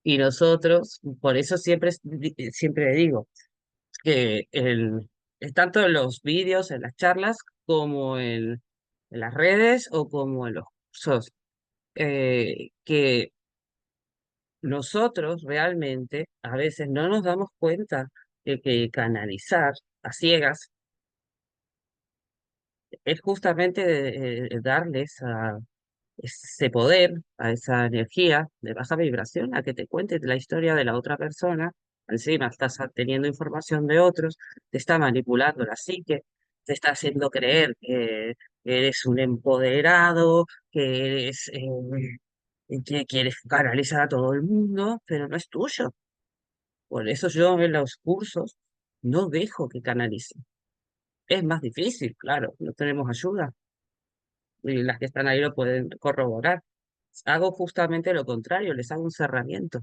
Y nosotros, por eso siempre digo que tanto en los vídeos, en las charlas, como en las redes o como en los cursos, que nosotros realmente a veces no nos damos cuenta de que canalizar a ciegas es justamente darles ese poder, a esa energía de baja vibración, a que te cuente la historia de la otra persona. Encima estás teniendo información de otros, te está manipulando la psique, te está haciendo creer que eres un empoderado, que quieres canalizar a todo el mundo, pero no es tuyo. Por eso yo en los cursos no dejo que canalicen. Es más difícil, claro, no tenemos ayuda y las que están ahí lo pueden corroborar. Hago justamente lo contrario, les hago un cerramiento.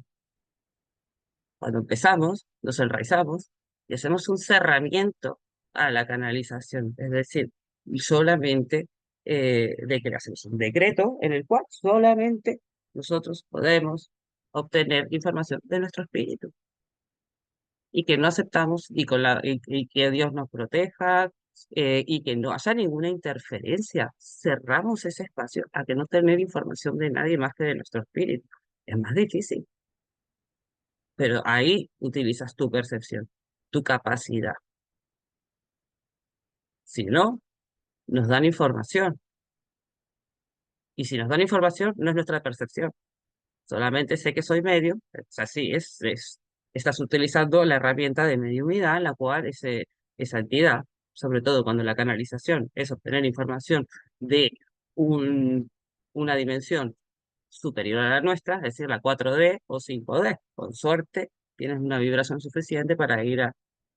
Cuando empezamos, nos enraizamos y hacemos un cerramiento a la canalización, es decir, solamente de que le hacemos un decreto en el cual solamente nosotros podemos obtener información de nuestro espíritu y que no aceptamos y que Dios nos proteja y que no haya ninguna interferencia. Cerramos ese espacio a que no tener información de nadie más que de nuestro espíritu. Es más difícil, pero ahí utilizas tu percepción, tu capacidad. Si no, nos dan información. Y si nos dan información, no es nuestra percepción. Solamente sé que soy medio, es así, estás utilizando la herramienta de mediumidad, en la cual esa entidad, sobre todo cuando la canalización es obtener información de un, una dimensión superior a la nuestra, es decir, la 4D o 5D. Con suerte, tienes una vibración suficiente para ir a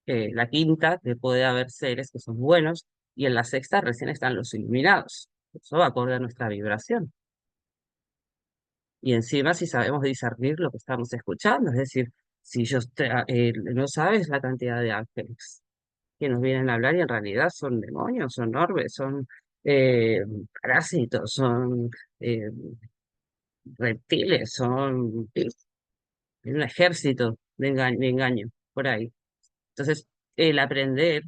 la quinta, que puede haber seres que son buenos, y en la sexta recién están los iluminados. Eso va acorde a nuestra vibración. Y encima si sabemos discernir lo que estamos escuchando, es decir, si no sabes la cantidad de ángeles que nos vienen a hablar y en realidad son demonios, son orbes, son eh, parásitos, son eh, reptiles, son un ejército de engaño por ahí. Entonces, el aprender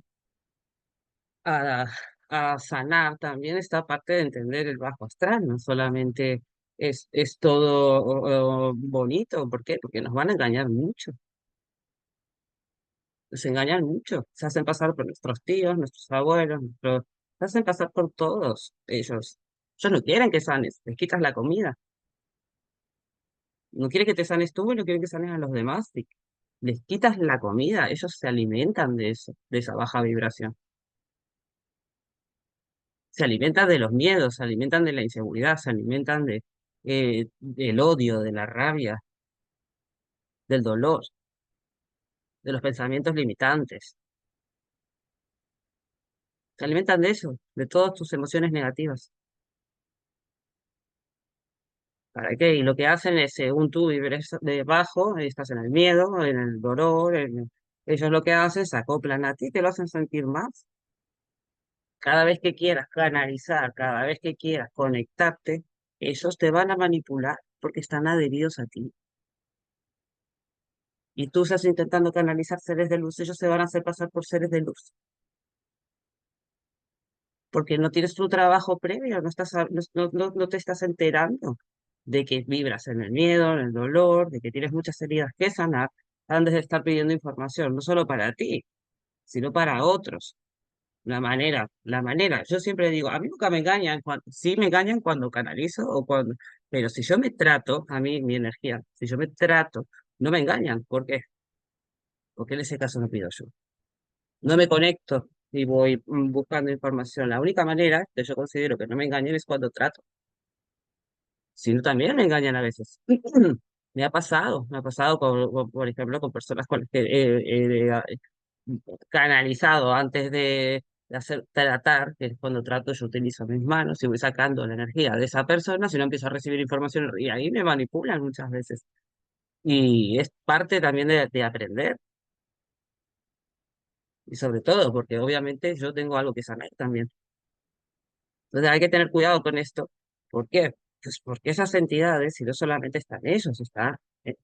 a, a sanar también está parte de entender el bajo astral, no solamente es todo bonito. ¿Por qué? Porque nos van a engañar mucho, nos engañan mucho, se hacen pasar por nuestros tíos, nuestros abuelos, se hacen pasar por todos ellos. Ellos no quieren que sanes, les quitas la comida, no quieren que te sanes tú y no quieren que sanes a los demás, les quitas la comida, ellos se alimentan de eso, de esa baja vibración. Se alimentan de los miedos, se alimentan de la inseguridad, se alimentan del odio, de la rabia, del dolor, de los pensamientos limitantes. Se alimentan de eso, de todas tus emociones negativas. ¿Para qué? Y lo que hacen es, según tú vives debajo, estás en el miedo, en el dolor, ellos lo que hacen, se acoplan a ti, te lo hacen sentir más. Cada vez que quieras canalizar, cada vez que quieras conectarte, ellos te van a manipular porque están adheridos a ti. Y tú estás intentando canalizar seres de luz, ellos se van a hacer pasar por seres de luz, porque no tienes tu trabajo previo, no te estás enterando de que vibras en el miedo, en el dolor, de que tienes muchas heridas que sanar, antes de estar pidiendo información, no solo para ti, sino para otros. Yo siempre digo, a mí nunca me engañan, sí me engañan cuando canalizo pero si yo me trato, a mí, mi energía, si yo me trato, no me engañan. ¿Por qué? Porque en ese caso no pido ayuda. No me conecto y voy buscando información. La única manera que yo considero que no me engañen es cuando trato. Si no, también me engañan a veces. Me ha pasado por ejemplo, con personas con las que he canalizado antes de hacer tratar, que es cuando trato yo utilizo mis manos y voy sacando la energía de esa persona, si no empiezo a recibir información y ahí me manipulan muchas veces. Y es parte también de aprender. Y sobre todo, porque obviamente yo tengo algo que sanar también. Entonces hay que tener cuidado con esto. ¿Por qué? Pues porque esas entidades, si no solamente están ellos, eh,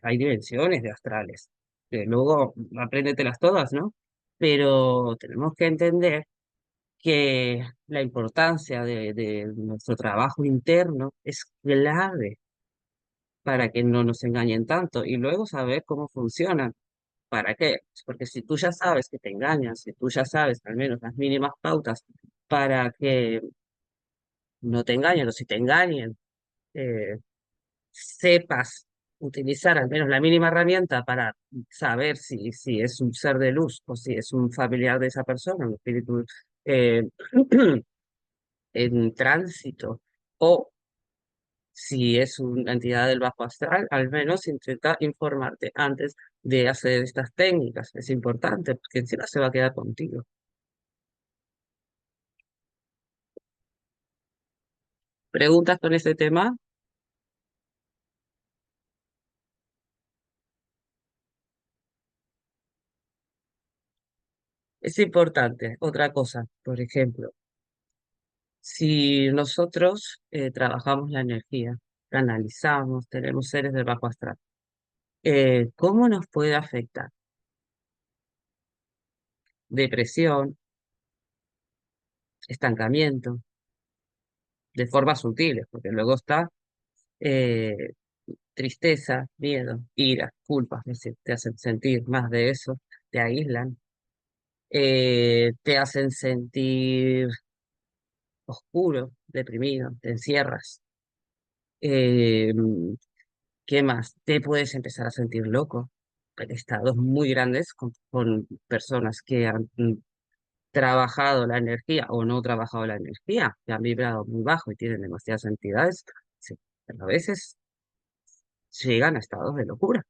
hay dimensiones de astrales. Que luego apréndetelas todas, ¿no? Pero tenemos que entender que la importancia de nuestro trabajo interno es clave para que no nos engañen tanto y luego saber cómo funcionan. ¿Para qué? Porque si tú ya sabes que te engañan, si tú ya sabes al menos las mínimas pautas para que no te engañen o si te engañen, eh, sepas utilizar al menos la mínima herramienta para saber si es un ser de luz o si es un familiar de esa persona, un espíritu eh, en tránsito, o Si es una entidad del bajo astral, al menos intenta informarte antes de hacer estas técnicas. Es importante porque encima se va a quedar contigo. ¿Preguntas con este tema? Es importante. Otra cosa, por ejemplo, si nosotros trabajamos la energía, la analizamos, tenemos seres del bajo astral, ¿cómo nos puede afectar? Depresión, estancamiento, de formas sutiles, porque luego está eh, tristeza, miedo, ira, culpa, es decir, te hacen sentir más de eso, te aíslan, te hacen sentir oscuro, deprimido, te encierras. Eh, ¿Qué más? Te puedes empezar a sentir loco. Hay estados muy grandes con personas que han trabajado la energía o no trabajado la energía, que han vibrado muy bajo y tienen demasiadas entidades, sí, pero a veces llegan a estados de locura,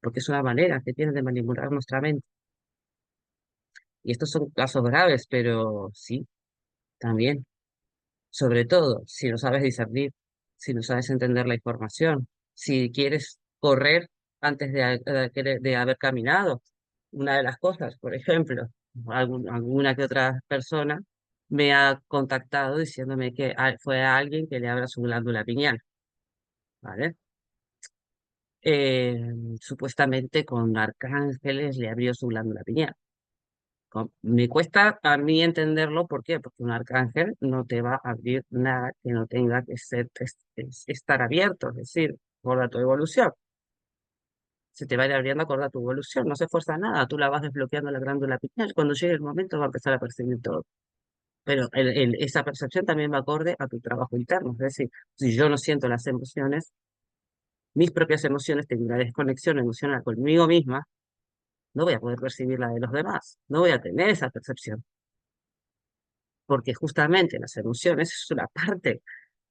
porque es una manera que tienen de manipular nuestra mente. Y estos son casos graves, pero sí, también, sobre todo, si no sabes discernir, si no sabes entender la información, si quieres correr antes de haber caminado. Una de las cosas, por ejemplo, alguna que otra persona me ha contactado diciéndome que fue a alguien que le abra su glándula pineal, ¿vale? Eh, Supuestamente con arcángeles le abrió su glándula pineal. Me cuesta a mí entenderlo, ¿por qué? Porque un arcángel no te va a abrir nada que no tenga que ser, estar abierto, es decir, acorde a tu evolución. Se te va a ir abriendo acorde a tu evolución, no se fuerza nada, tú la vas desbloqueando la glándula pineal, cuando llegue el momento va a empezar a percibir todo. Pero esa percepción también va acorde a tu trabajo interno, es decir, si yo no siento las emociones, mis propias emociones, tengo una desconexión emocional conmigo misma, no voy a poder percibir la de los demás, no voy a tener esa percepción, porque justamente las emociones es una parte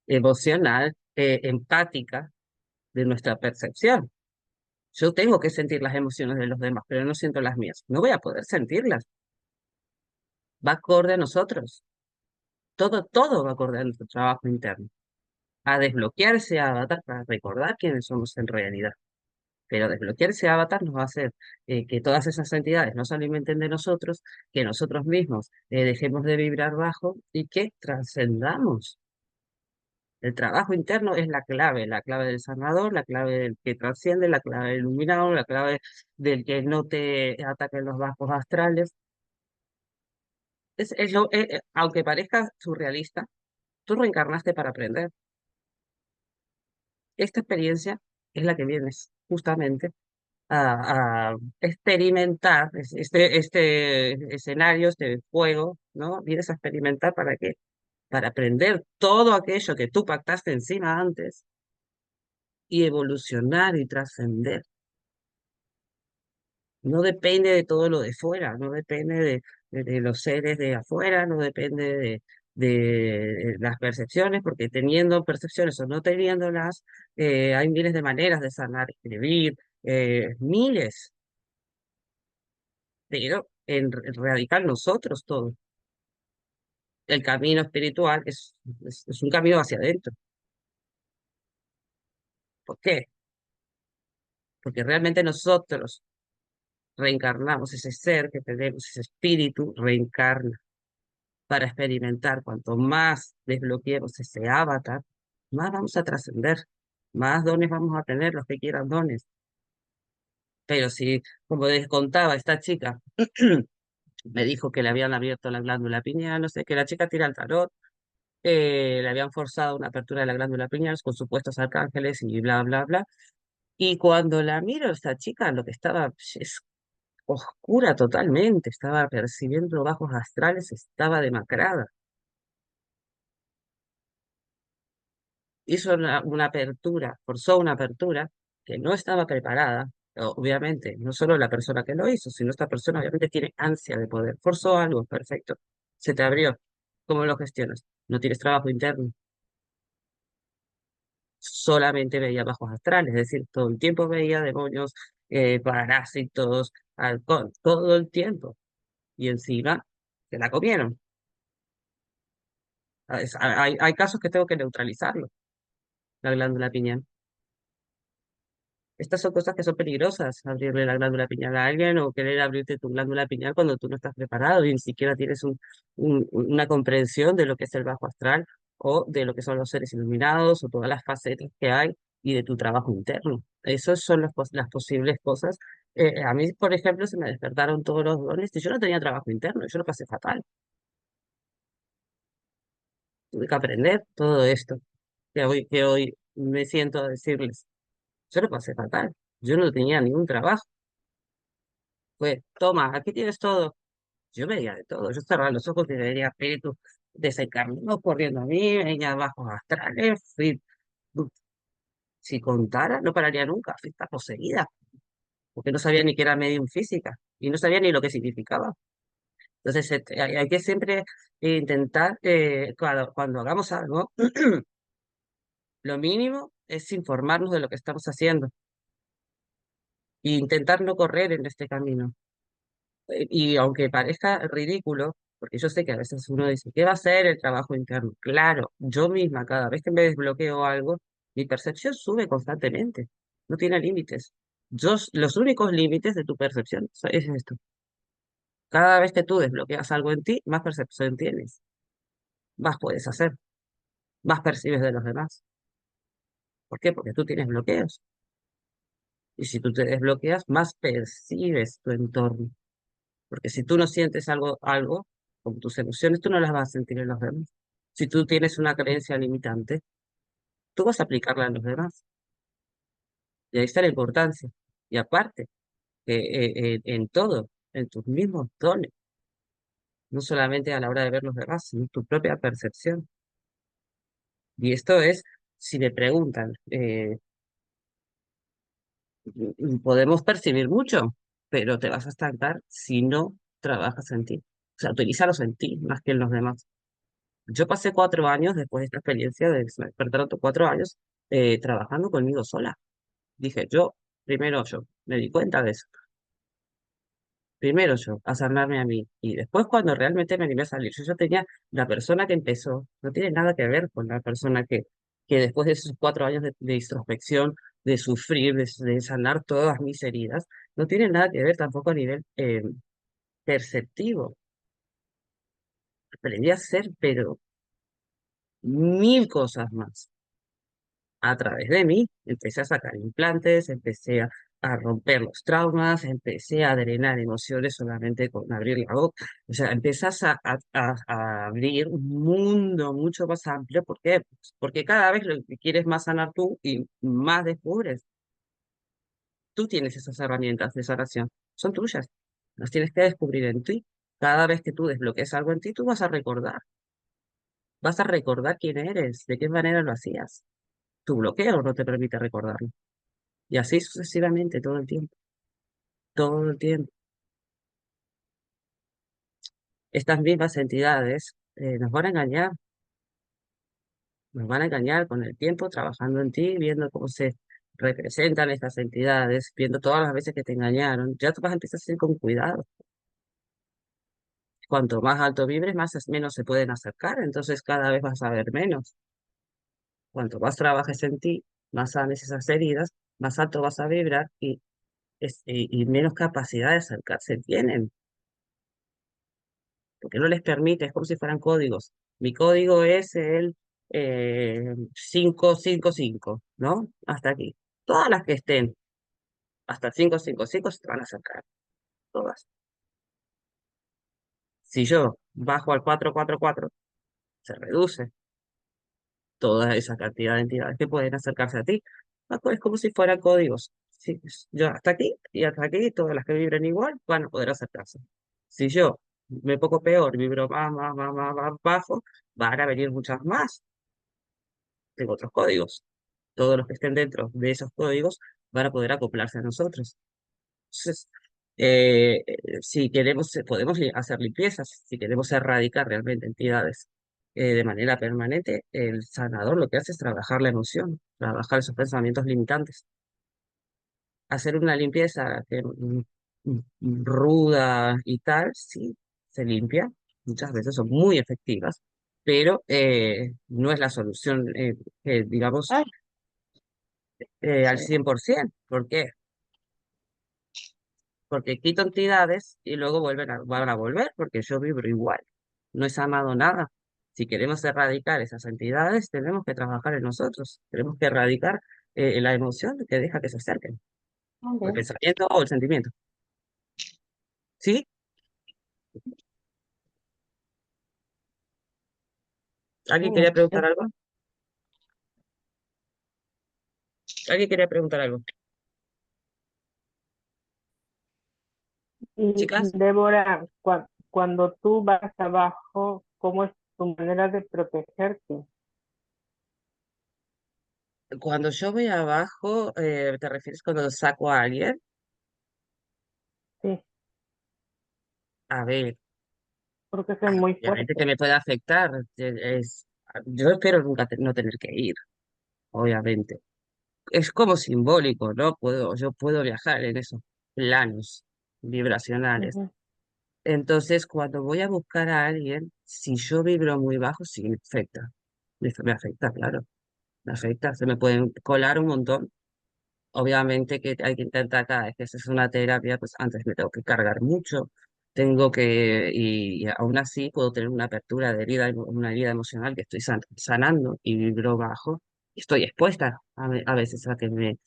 emocional, empática de nuestra percepción. Yo tengo que sentir las emociones de los demás, pero no siento las mías. No voy a poder sentirlas. Va acorde a nosotros. Todo va acorde a nuestro trabajo interno. A desbloquear ese avatar para recordar quiénes somos en realidad. Pero desbloquear ese avatar nos va a hacer que todas esas entidades no se alimenten de nosotros, que nosotros mismos dejemos de vibrar bajo y que trascendamos. El trabajo interno es la clave del sanador, la clave del que trasciende, la clave del iluminado, la clave del que no te ataquen los bajos astrales. Aunque parezca surrealista, tú reencarnaste para aprender. Esta experiencia es la que vienes justamente a experimentar, este escenario, este juego, ¿no? Vienes a experimentar para qué? Para aprender todo aquello que tú pactaste encima antes y evolucionar y trascender. No depende de todo lo de fuera, no depende de los seres de afuera, no depende de las percepciones, porque teniendo percepciones o no teniéndolas, hay miles de maneras de sanar, escribir, miles, pero en radical nosotros todo. El camino espiritual es un camino hacia adentro. ¿Por qué? Porque realmente nosotros reencarnamos, ese ser que tenemos, ese espíritu, reencarna para experimentar. Cuanto más desbloqueemos ese avatar, más vamos a trascender, más dones vamos a tener, los que quieran dones. Pero si, como les contaba, esta chica me dijo que le habían abierto la glándula pineal, no sé, que la chica tira el tarot, le habían forzado una apertura de la glándula pineal con supuestos arcángeles y bla, bla, bla. Y cuando la miro, esta chica lo que estaba es oscura totalmente, estaba percibiendo bajos astrales, estaba demacrada. Hizo una apertura, forzó una apertura que no estaba preparada, obviamente, no solo la persona que lo hizo, sino esta persona obviamente tiene ansia de poder. Forzó algo, perfecto, se te abrió. ¿Cómo lo gestionas? No tienes trabajo interno. solamente veía bajos astrales, es decir, todo el tiempo veía demonios, parásitos, halcón, todo el tiempo. Y encima se la comieron. Hay casos que tengo que neutralizarlo, la glándula pineal. Estas son cosas que son peligrosas, abrirle la glándula pineal a alguien o querer abrirte tu glándula pineal cuando tú no estás preparado y ni siquiera tienes una comprensión de lo que es el bajo astral o de lo que son los seres iluminados o todas las facetas que hay y de tu trabajo interno. Esas son las posibles cosas. A mí, por ejemplo, se me despertaron todos los dones y yo no tenía trabajo interno, yo lo pasé fatal. Tuve que aprender todo esto que hoy me siento a decirles. Yo lo pasé fatal. Yo no tenía ningún trabajo. Fue, toma, aquí tienes todo. Yo veía de todo. Yo cerraba los ojos y veía espíritus desencarnados corriendo a mí, veía bajos astrales. Si contara, no pararía nunca. Fui está poseída, porque no sabía ni que era medium física y no sabía ni lo que significaba. Entonces, hay que siempre intentar, cuando hagamos algo, lo mínimo es informarnos de lo que estamos haciendo e intentar no correr en este camino. Y aunque parezca ridículo, porque yo sé que a veces uno dice, ¿qué va a ser el trabajo interno? Claro, yo misma, cada vez que me desbloqueo algo, mi percepción sube constantemente, no tiene límites. Los únicos límites de tu percepción es esto. Cada vez que tú desbloqueas algo en ti, más percepción tienes, más puedes hacer, más percibes de los demás. ¿Por qué? Porque tú tienes bloqueos. Y si tú te desbloqueas, más percibes tu entorno. Porque si tú no sientes algo con tus emociones, tú no las vas a sentir en los demás. Si tú tienes una creencia limitante, tú vas a aplicarla en los demás. Y ahí está la importancia. Y aparte, en todo, en tus mismos dones, no solamente a la hora de ver los demás, sino tu propia percepción. Y esto es, si me preguntan, podemos percibir mucho, pero te vas a estancar si no trabajas en ti. O sea, utilízalos en ti más que en los demás. Yo pasé 4 años después de esta experiencia de se me despertaron 4 años trabajando conmigo sola. Dije, primero yo, me di cuenta de eso. Primero yo, a sanarme a mí. Y después cuando realmente me animé a salir, yo ya tenía la persona que empezó, no tiene nada que ver con la persona que después de esos 4 años de introspección, de sufrir, de sanar todas mis heridas, no tiene nada que ver tampoco a nivel perceptivo. Aprendí a hacer, pero mil cosas más a través de mí. Empecé a sacar implantes, a romper los traumas, empecé a drenar emociones solamente con abrir la boca. O sea, empezás a abrir un mundo mucho más amplio. ¿Por qué? Porque cada vez lo que quieres más sanar tú y más descubres. Tú tienes esas herramientas de sanación, son tuyas. Las tienes que descubrir en ti. Cada vez que tú desbloques algo en ti, tú vas a recordar quién eres, de qué manera lo hacías. Tu bloqueo no te permite recordarlo. Y así sucesivamente todo el tiempo, todo el tiempo. Estas mismas entidades nos van a engañar con el tiempo, trabajando en ti, viendo cómo se representan estas entidades, viendo todas las veces que te engañaron. Ya tú vas a empezar a ir con cuidado. Cuanto más alto vibres, menos se pueden acercar, entonces cada vez vas a ver menos. Cuanto más trabajes en ti, más sanes esas heridas, más alto vas a vibrar y menos capacidad de acercarse tienen. Porque no les permite, es como si fueran códigos. Mi código es el 555, ¿no? Hasta aquí. Todas las que estén hasta el 555 se te van a acercar, todas. Si yo bajo al 444, se reduce toda esa cantidad de entidades que pueden acercarse a ti. Es como si fueran códigos. Yo hasta aquí y hasta aquí, todas las que vibren igual van a poder acercarse. Si yo me pongo peor, vibro más bajo, van a venir muchas más. Tengo otros códigos. Todos los que estén dentro de esos códigos van a poder acoplarse a nosotros. Entonces, si queremos, podemos hacer limpiezas, si queremos erradicar realmente entidades. de manera permanente, el sanador lo que hace es trabajar la emoción, trabajar esos pensamientos limitantes, hacer una limpieza ruda y tal, sí, se limpia, muchas veces son muy efectivas, pero no es la solución, digamos, Ay, al sí. 100%. ¿Por qué? Porque quito entidades y luego van a volver, porque yo vibro igual. No es amado nada. Si queremos erradicar esas entidades, tenemos que trabajar en nosotros. Tenemos que erradicar la emoción que deja que se acerquen, o el Ok. pensamiento o el sentimiento. ¿Sí? ¿Alguien Mm, quería preguntar sí. algo? ¿Alguien quería preguntar algo? Y Chicas, Débora, cuando tú vas abajo, ¿cómo es tu manera de protegerte? cuando yo voy abajo, ¿te refieres cuando saco a alguien? Sí, A ver, porque eso es muy obviamente que fuerte. me puede afectar. Yo espero nunca no tener que ir, obviamente. Es como simbólico, ¿no? Yo puedo viajar en esos planos vibracionales. Ujú, Entonces, cuando voy a buscar a alguien, si yo vibro muy bajo, sí me afecta. Me afecta, claro, me afecta. Se me pueden colar un montón. Obviamente que hay que intentar cada vez que se hace una terapia, pues antes me tengo que cargar mucho. Y aún así puedo tener una apertura de herida, una herida emocional que estoy sanando y vibro bajo. Estoy expuesta a veces a que me...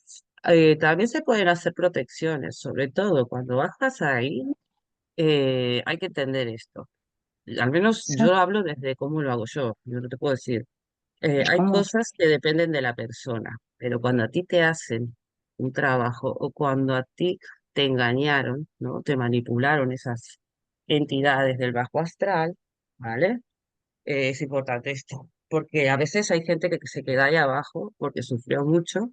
también se pueden hacer protecciones, sobre todo cuando bajas ahí, hay que entender esto. Al menos sí. yo hablo desde cómo lo hago yo no te puedo decir. Hay ¿Cómo? cosas que dependen de la persona, pero cuando a ti te hacen un trabajo o cuando a ti te engañaron, ¿no? Te manipularon esas entidades del bajo astral, ¿vale? Es importante esto, porque a veces hay gente que se queda ahí abajo porque sufrió mucho,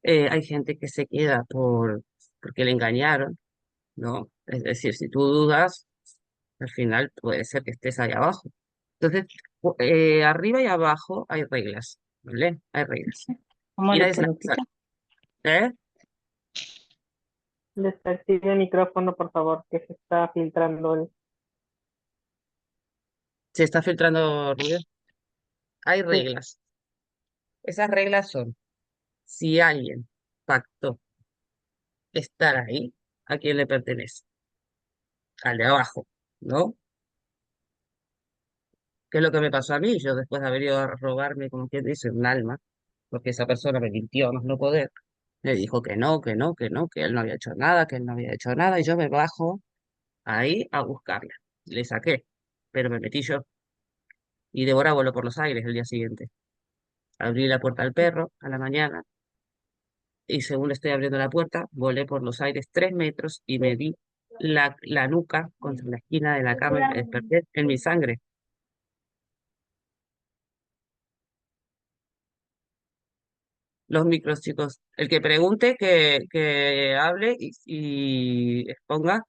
hay gente que se queda porque le engañaron, ¿no? Es decir, si tú dudas, al final puede ser que estés ahí abajo. Entonces, arriba y abajo hay reglas, ¿vale? Hay reglas. ¿Cómo Y le nadie se las quedó, sabe. Tita? ¿Eh? Desactive el micrófono, por favor, que se está filtrando Se está filtrando ruido. Hay Sí. reglas. Esas reglas son, si alguien pactó estar ahí, ¿a quién le pertenece? Al de abajo, ¿no? ¿Qué es lo que me pasó a mí? Yo después de haber ido a robarme, como quien dice, un alma, porque esa persona me mintió, más no poder, me dijo que no, que no, que no, que él no había hecho nada, que él no había hecho nada, y yo me bajo ahí a buscarla. Le saqué, pero me metí yo. Y Débora voló por los aires el día siguiente. Abrí la puerta al perro a la mañana y según estoy abriendo la puerta, volé por los aires 3 metros y me di la nuca contra la esquina de la cama y me desperté en mi sangre. Los micros, chicos. El que pregunte, que hable y exponga.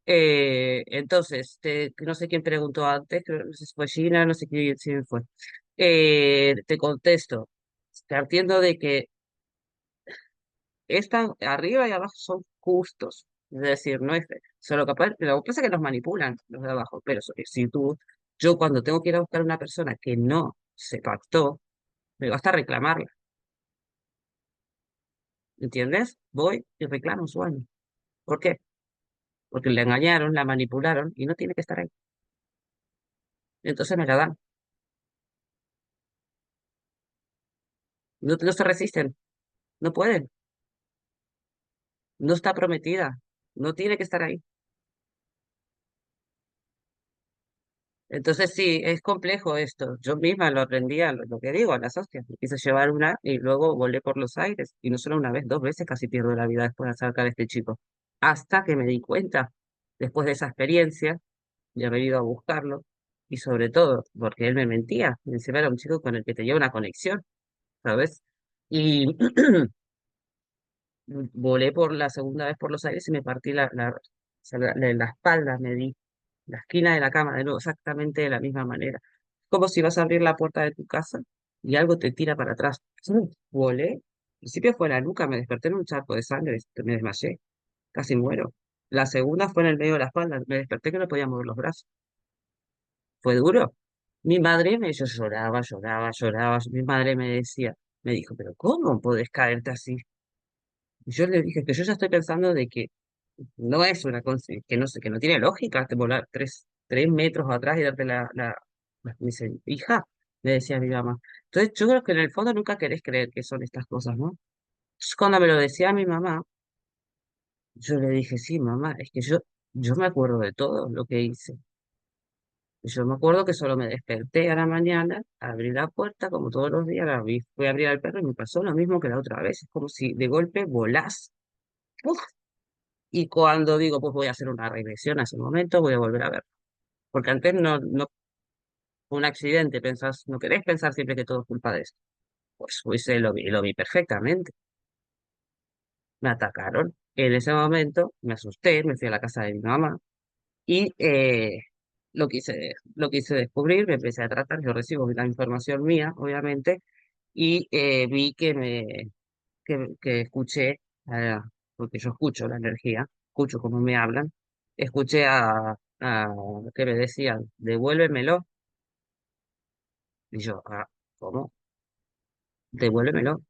Entonces, no sé quién preguntó antes, no sé si fue Gina, no sé quién fue. Te contesto, partiendo de que están arriba y abajo son justos. Es decir, no es solo capaz, lo que pasa es que nos manipulan los de abajo, pero si yo cuando tengo que ir a buscar a una persona que no se pactó, me basta reclamarla, ¿entiendes? Voy y reclamo su alma. ¿Por qué? Porque le engañaron, la manipularon y no tiene que estar ahí. Entonces me la dan. No se resisten, no pueden, no está prometida, no tiene que estar ahí. Entonces sí, es complejo esto. Yo misma lo aprendí a lo que digo, a las hostias. Me quise llevar una y luego volé por los aires. Y no solo una vez, 2 veces casi pierdo la vida después de sacar a este chico. Hasta que me di cuenta, después de esa experiencia, de haber ido a buscarlo, y sobre todo, porque él me mentía. Encima era un chico con el que tenía una conexión, ¿sabes? Y volé por la segunda vez por los aires y me partí o sea, la espalda, me di la esquina de la cama, de nuevo, exactamente de la misma manera. como si vas a abrir la puerta de tu casa y algo te tira para atrás. Volé. Al principio fue la nuca, me desperté en un charco de sangre, me desmayé, casi muero. La segunda fue en el medio de la espalda, me desperté que no podía mover los brazos. Fue duro. Mi madre yo lloraba, lloraba, lloraba. Mi madre me decía, me dijo, pero ¿cómo podés caerte así? Y yo le dije que yo ya estoy pensando de que no es una cosa, que no sé, que no tiene lógica te volar 3 metros atrás y darte me dice, hija, me decía mi mamá. Entonces yo creo que en el fondo nunca querés creer que son estas cosas, ¿no? Entonces, cuando me lo decía mi mamá, yo le dije, sí, mamá, es que yo me acuerdo de todo lo que hice. Yo me acuerdo que solo me desperté a la mañana, abrí la puerta como todos los días, fui a abrir al perro y me pasó lo mismo que la otra vez. Es como si de golpe volás. ¡Puf! Y cuando digo, pues voy a hacer una regresión a ese momento, voy a volver a ver. Porque antes no fue un accidente, pensás, no querés pensar siempre que todo es culpa de esto. Pues lo vi perfectamente. Me atacaron. En ese momento me asusté, me fui a la casa de mi mamá y lo quise descubrir, me empecé a tratar, yo recibo la información mía, obviamente, y vi que escuché, ah, porque yo escucho la energía, escucho cómo me hablan, escuché que me decían, devuélvemelo, y yo, ¿cómo? Devuélvemelo.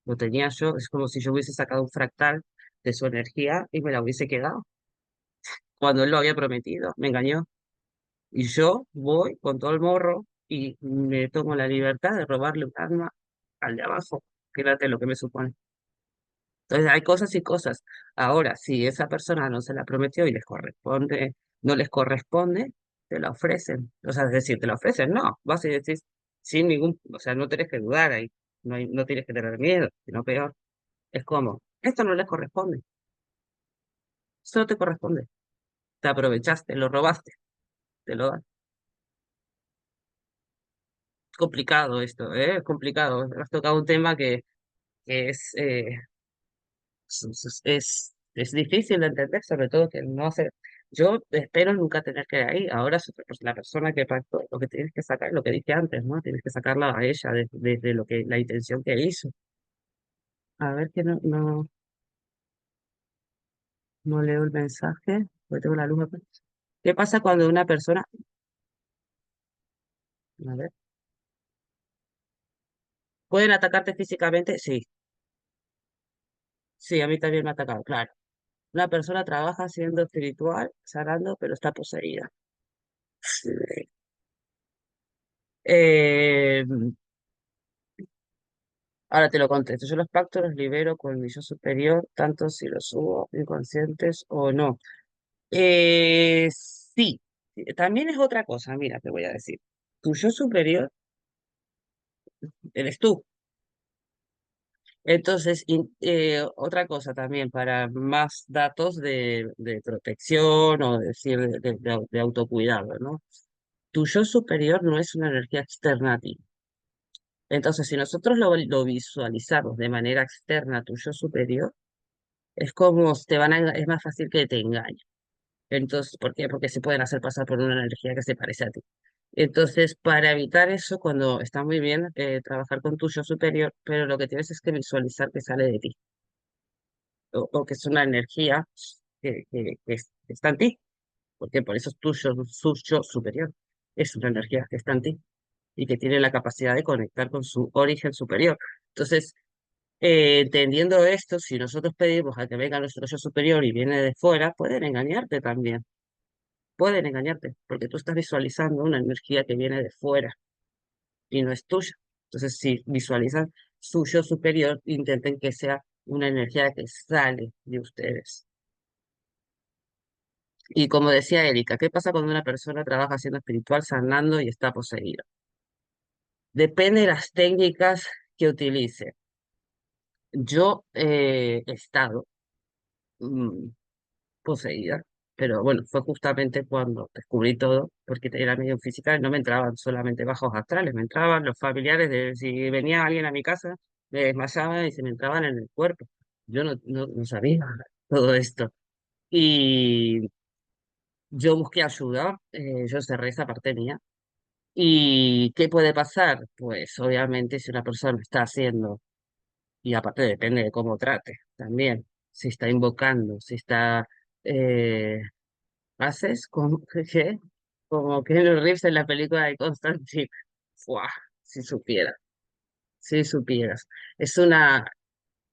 Lo tenía yo, es como si yo hubiese sacado un fractal de su energía y me la hubiese quedado, cuando él lo había prometido, me engañó. Y yo voy con todo el morro y me tomo la libertad de robarle un arma al de abajo. Fíjate lo que me supone. Entonces hay cosas y cosas. Ahora, si esa persona no se la prometió y les corresponde, no les corresponde, te la ofrecen. O sea, es decir, te la ofrecen, no. Vas y decís sin ningún, o sea, no tenés que dudar ahí. No tienes que tener miedo, sino peor. Es como, esto no les corresponde. Esto no te corresponde. Te aprovechaste, lo robaste, te lo dan. Es complicado esto, ¿eh? Es complicado. Has tocado un tema que es difícil de entender, sobre todo que no hace. Yo espero nunca tener que ir ahí. Ahora pues, la persona que pactó, lo que tienes que sacar, lo que dije antes, ¿no? Tienes que sacarla a ella de lo que la intención que hizo. A ver que no leo el mensaje, porque tengo la luz acá. ¿Qué pasa cuando una persona, a ver, pueden atacarte físicamente? Sí, sí, a mí también me ha atacado, claro. Una persona trabaja siendo espiritual, sanando, pero está poseída. Eh, Ahora te lo contesto. Yo los pactos los libero con mi yo superior, tanto si los subo inconscientes o no. Sí, también es otra cosa, mira, te voy a decir. Tu yo superior eres tú. Entonces, otra cosa también para más datos de protección o decir de autocuidado, ¿no? Tu yo superior no es una energía externa a ti. Entonces, si nosotros lo visualizamos de manera externa a tu yo superior, es como es más fácil que te engañen. Entonces, ¿por qué? Porque se pueden hacer pasar por una energía que se parece a ti. Entonces, para evitar eso, cuando está muy bien trabajar con tu yo superior, pero lo que tienes es que visualizar que sale de ti, o que es una energía que está en ti, porque por eso es su yo superior. Es una energía que está en ti y que tiene la capacidad de conectar con su origen superior. Entonces, entendiendo esto, si nosotros pedimos a que venga nuestro yo superior y viene de fuera, pueden engañarte también. Pueden engañarte, porque tú estás visualizando una energía que viene de fuera y no es tuya. Entonces, si visualizan su yo superior, intenten que sea una energía que sale de ustedes. Y como decía Erika, ¿qué pasa cuando una persona trabaja siendo espiritual, sanando y está poseída? Depende de las técnicas que utilice. Yo he estado mm, poseída. Pero bueno, fue justamente cuando descubrí todo, porque era medio física, no me entraban solamente bajos astrales, me entraban los familiares de si venía alguien a mi casa, me desmayaba y se me entraban en el cuerpo. Yo no sabía todo esto. Y yo busqué ayuda, yo cerré esa parte mía, ¿Y qué puede pasar? Pues obviamente si una persona está haciendo, y aparte depende de cómo trate también, si está invocando, si está, eh, haces como que, como que Keanu Reeves en la película de Constantine. ¡Fua! Si supieras, si supieras. Es una,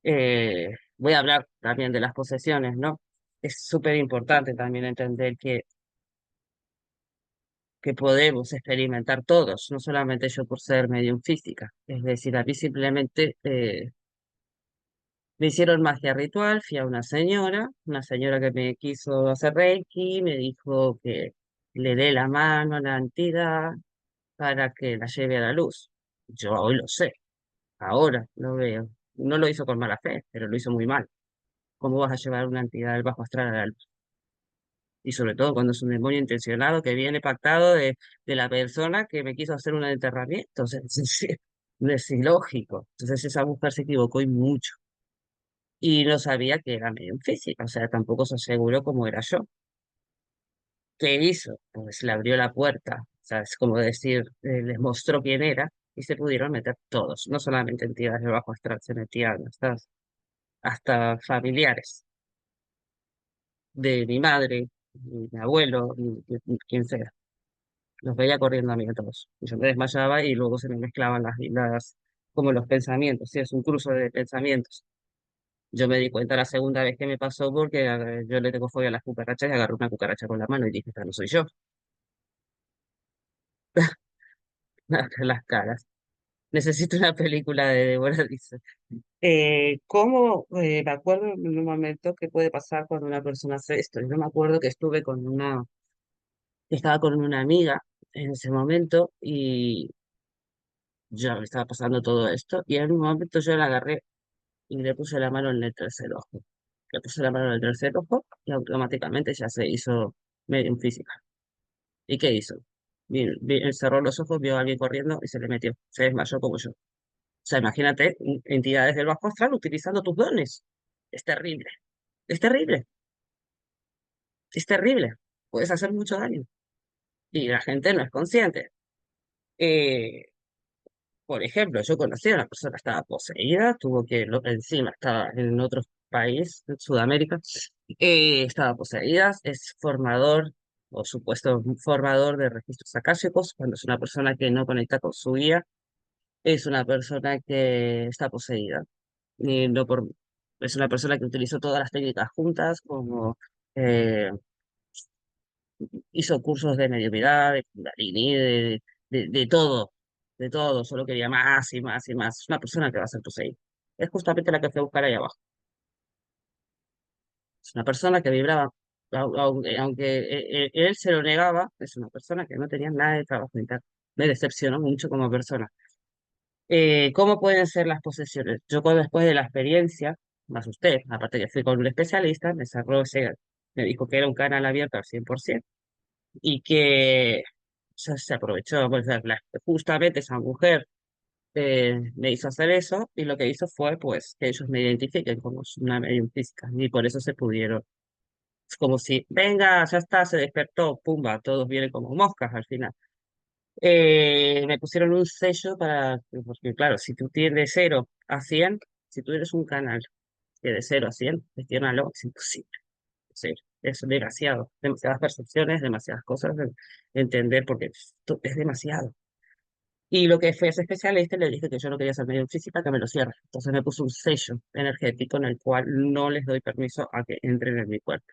voy a hablar también de las posesiones, ¿no? Es súper importante también entender que podemos experimentar todos, no solamente yo por ser medium física. Es decir, a mí simplemente me hicieron magia ritual, fui a una señora que me quiso hacer Reiki, me dijo que le dé la mano a la entidad para que la lleve a la luz. Yo hoy lo sé, ahora lo veo. No lo hizo con mala fe, pero lo hizo muy mal. ¿Cómo vas a llevar una entidad del bajo astral a la luz? Y sobre todo cuando es un demonio intencionado que viene pactado de la persona que me quiso hacer un enterramiento. Entonces, es ilógico. Entonces esa mujer se equivocó y mucho. Y no sabía que era medium física, o sea, tampoco se aseguró cómo era yo. ¿Qué hizo? Pues le abrió la puerta, o sea, es como decir, les mostró quién era y se pudieron meter todos, no solamente entidades de bajo astral, se metían hasta familiares de mi madre, mi abuelo, quien sea. Los veía corriendo a mí a todos. Y yo me desmayaba y luego se me mezclaban como los pensamientos, sí, es un cruce de pensamientos. Yo me di cuenta la segunda vez que me pasó porque yo le tengo fobia a las cucarachas y agarré una cucaracha con la mano y dije, esta no soy yo. Las caras. Necesito una película de Débora dice. ¿Cómo me acuerdo en un momento qué puede pasar cuando una persona hace esto? Yo me acuerdo que estaba con una amiga en ese momento y yo me estaba pasando todo esto y en un momento yo la agarré y le puse la mano en el tercer ojo. Le puse la mano en el tercer ojo y automáticamente ya se hizo medium física. ¿Y qué hizo? Cerró los ojos, vio a alguien corriendo y se le metió. Se desmayó como yo. O sea, imagínate entidades del bajo astral utilizando tus dones. Es terrible. Es terrible. Es terrible. Puedes hacer mucho daño. Y la gente no es consciente. Eh, por ejemplo, yo conocí a una persona que estaba poseída, tuvo que, encima estaba en otro país, en Sudamérica, estaba poseída, es formador o supuesto formador de registros akáshicos, cuando es una persona que no conecta con su guía, es una persona que está poseída. Y no por, es una persona que utilizó todas las técnicas juntas, como eh, hizo cursos de mediunidad, de Kundalini, de todo, solo quería más y más y más. Es una persona que va a ser poseída. Es justamente la que fue a buscar ahí abajo. Es una persona que vibraba, aunque él se lo negaba, es una persona que no tenía nada de trabajo interno. Me decepcionó mucho como persona. ¿Cómo pueden ser las posesiones? Yo cuando después de la experiencia me asusté, aparte que fui con un especialista, me dijo que era un canal abierto al 100% y que se aprovechó, pues, justamente esa mujer me hizo hacer eso y lo que hizo fue pues que ellos me identifiquen como una medium física y por eso se pudieron. Es como si, venga, ya está, se despertó, pumba, todos vienen como moscas al final. Me pusieron un sello porque claro, si tú tienes de 0 a 100, si tú eres un canal que de 0 a 100, gestiónalo, es imposible. Sí, es demasiado, demasiadas percepciones, demasiadas cosas de entender, porque es demasiado. Y lo que fue ese especialista le dije que yo no quería ser medio física, que me lo cierre. Entonces me puso un sello energético en el cual no les doy permiso a que entren en mi cuerpo,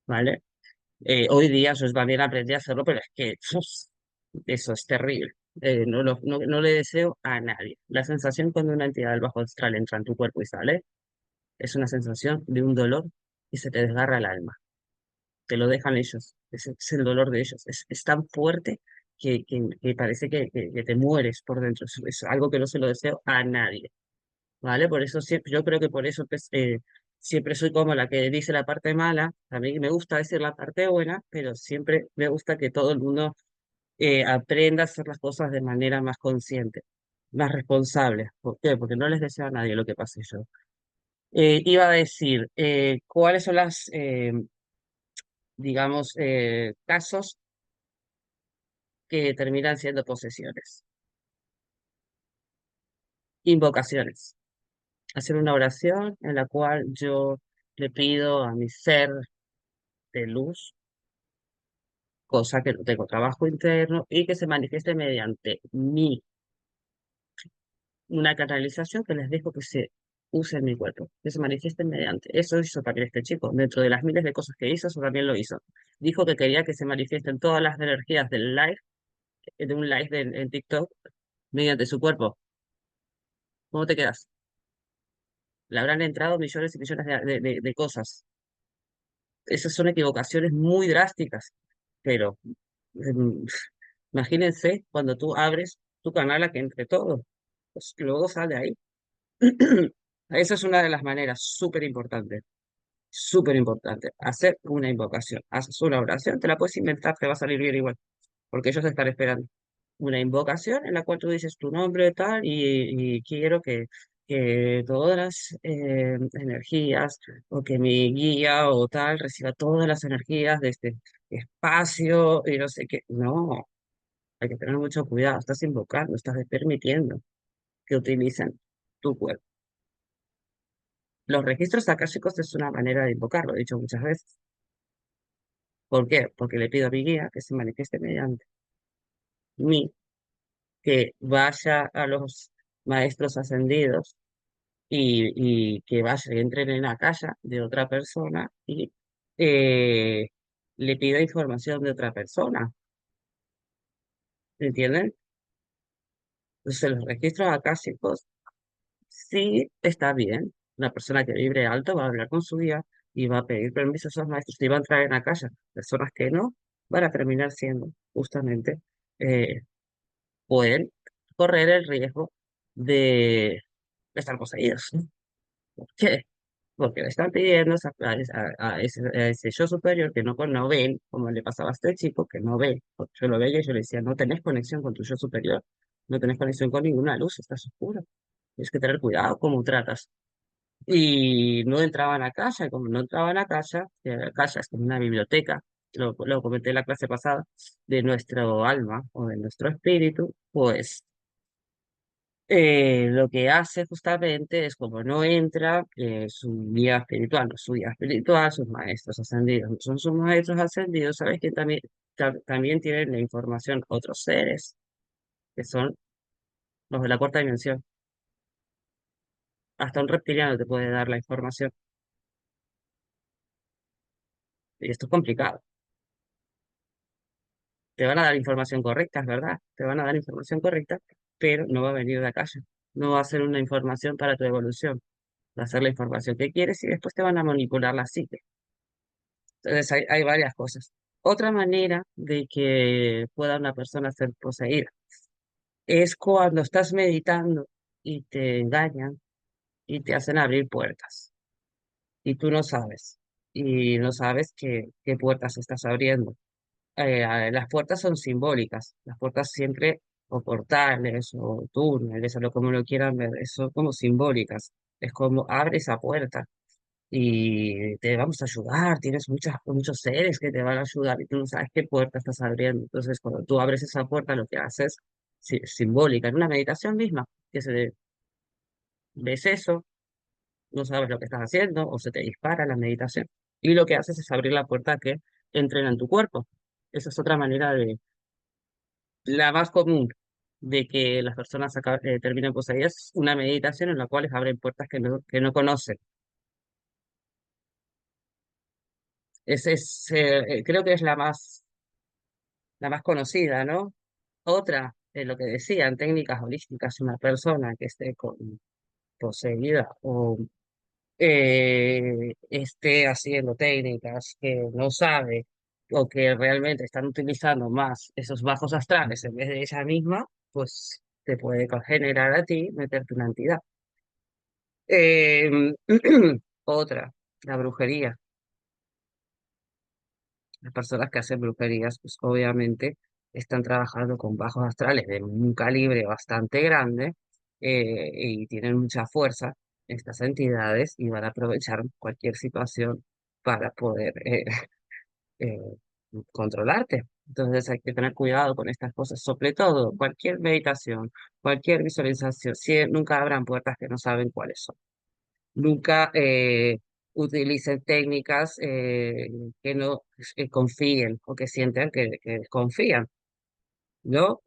¿vale? Hoy día yo también aprendí a hacerlo, pero es que eso es terrible. No le deseo a nadie. La sensación cuando una entidad del bajo astral entra en tu cuerpo y sale es una sensación de un dolor y se te desgarra el alma. Te lo dejan ellos, es el dolor de ellos, es tan fuerte que parece que te mueres por dentro, es algo que no se lo deseo a nadie, ¿vale? Por eso siempre, yo creo que por eso pues, siempre soy como la que dice la parte mala, a mí me gusta decir la parte buena, pero siempre me gusta que todo el mundo aprenda a hacer las cosas de manera más consciente, más responsable. ¿Por qué? Porque no les deseo a nadie lo que pase yo. Iba a decir, ¿cuáles son digamos, casos que terminan siendo posesiones. Invocaciones. Hacer una oración en la cual yo le pido a mi ser de luz, cosa que no tengo trabajo interno, y que se manifieste mediante mí, una canalización que les dejo que se use en mi cuerpo, que se manifieste mediante. Eso hizo también este chico. Dentro de las miles de cosas que hizo, eso también lo hizo. Dijo que quería que se manifiesten todas las energías del live, de un live en TikTok, mediante su cuerpo. ¿Cómo te quedas? Le habrán entrado millones y millones de cosas. Esas son equivocaciones muy drásticas, pero em, imagínense cuando tú abres tu canal a que entre todo, pues luego sale ahí. Esa es una de las maneras súper importante, hacer una invocación. Haces una oración, te la puedes inventar, te va a salir bien igual, porque ellos están esperando. Una invocación en la cual tú dices tu nombre tal y quiero que todas las energías o que mi guía o tal reciba todas las energías de este espacio y no sé qué. No, hay que tener mucho cuidado. Estás invocando, estás permitiendo que utilicen tu cuerpo. Los registros akáshicos es una manera de invocar, lo he dicho muchas veces. ¿Por qué? Porque le pido a mi guía que se manifieste mediante mí, que vaya a los maestros ascendidos y que vaya y entren en la casa de otra persona y eh, le pida información de otra persona. ¿Entienden? Entonces, los registros akáshicos sí está bien. Una persona que vibre alto va a hablar con su guía y va a pedir permiso a esos maestros y va a entrar en la casa. Personas que no van a terminar siendo justamente, eh, pueden correr el riesgo de estar poseídos, ¿no? ¿Por qué? Porque le están pidiendo a ese yo superior que no ven, como le pasaba a este chico, que no ve. Porque yo lo veía y yo le decía, no tenés conexión con tu yo superior, no tenés conexión con ninguna luz, estás oscuro. Tienes que tener cuidado cómo tratas. Y no entraban a casa, y como no entraban a casa, la casa es como una biblioteca, lo comenté en la clase pasada, de nuestro alma o de nuestro espíritu, pues lo que hace justamente es como no entra su guía espiritual, no su guía espiritual, sus maestros ascendidos, no son sus maestros ascendidos, ¿sabes que también, también tienen la información otros seres, que son los de la cuarta dimensión? Hasta un reptiliano te puede dar la información, y esto es complicado. Te van a dar información correcta, es verdad, te van a dar información correcta, pero no va a venir de acá, no va a ser una información para tu evolución, va a ser la información que quieres y después te van a manipular la psique. Entonces hay varias cosas. Otra manera de que pueda una persona ser poseída es cuando estás meditando y te engañan y te hacen abrir puertas y tú no sabes y no sabes qué puertas estás abriendo. Las puertas son simbólicas, las puertas siempre o portales o túneles o lo como lo quieran ver, son como simbólicas. Es como abre esa puerta y te vamos a ayudar, tienes muchos seres que te van a ayudar y tú no sabes qué puerta estás abriendo. Entonces, cuando tú abres esa puerta, lo que haces simbólica, en una meditación misma, ves eso, no sabes lo que estás haciendo o se te dispara la meditación. Y lo que haces es abrir la puerta que entren en tu cuerpo. Esa es otra manera de, la más común, de que las personas terminen poseídas, una meditación en la cual les abren puertas que no conocen. Creo que es la más conocida, ¿no? Otra, lo que decían, técnicas holísticas, una persona que esté poseída o esté haciendo técnicas que no sabe o que realmente están utilizando más esos bajos astrales en vez de ella misma, pues te puede generar a ti meterte una entidad. Eh, otra, la brujería. Las personas que hacen brujerías, pues obviamente están trabajando con bajos astrales de un calibre bastante grande y tienen mucha fuerza estas entidades y van a aprovechar cualquier situación para poder eh, controlarte. Entonces hay que tener cuidado con estas cosas, sobre todo cualquier meditación, cualquier visualización, nunca abran puertas que no saben cuáles son. Nunca utilicen técnicas que no confíen o que sienten que confían. ¿No?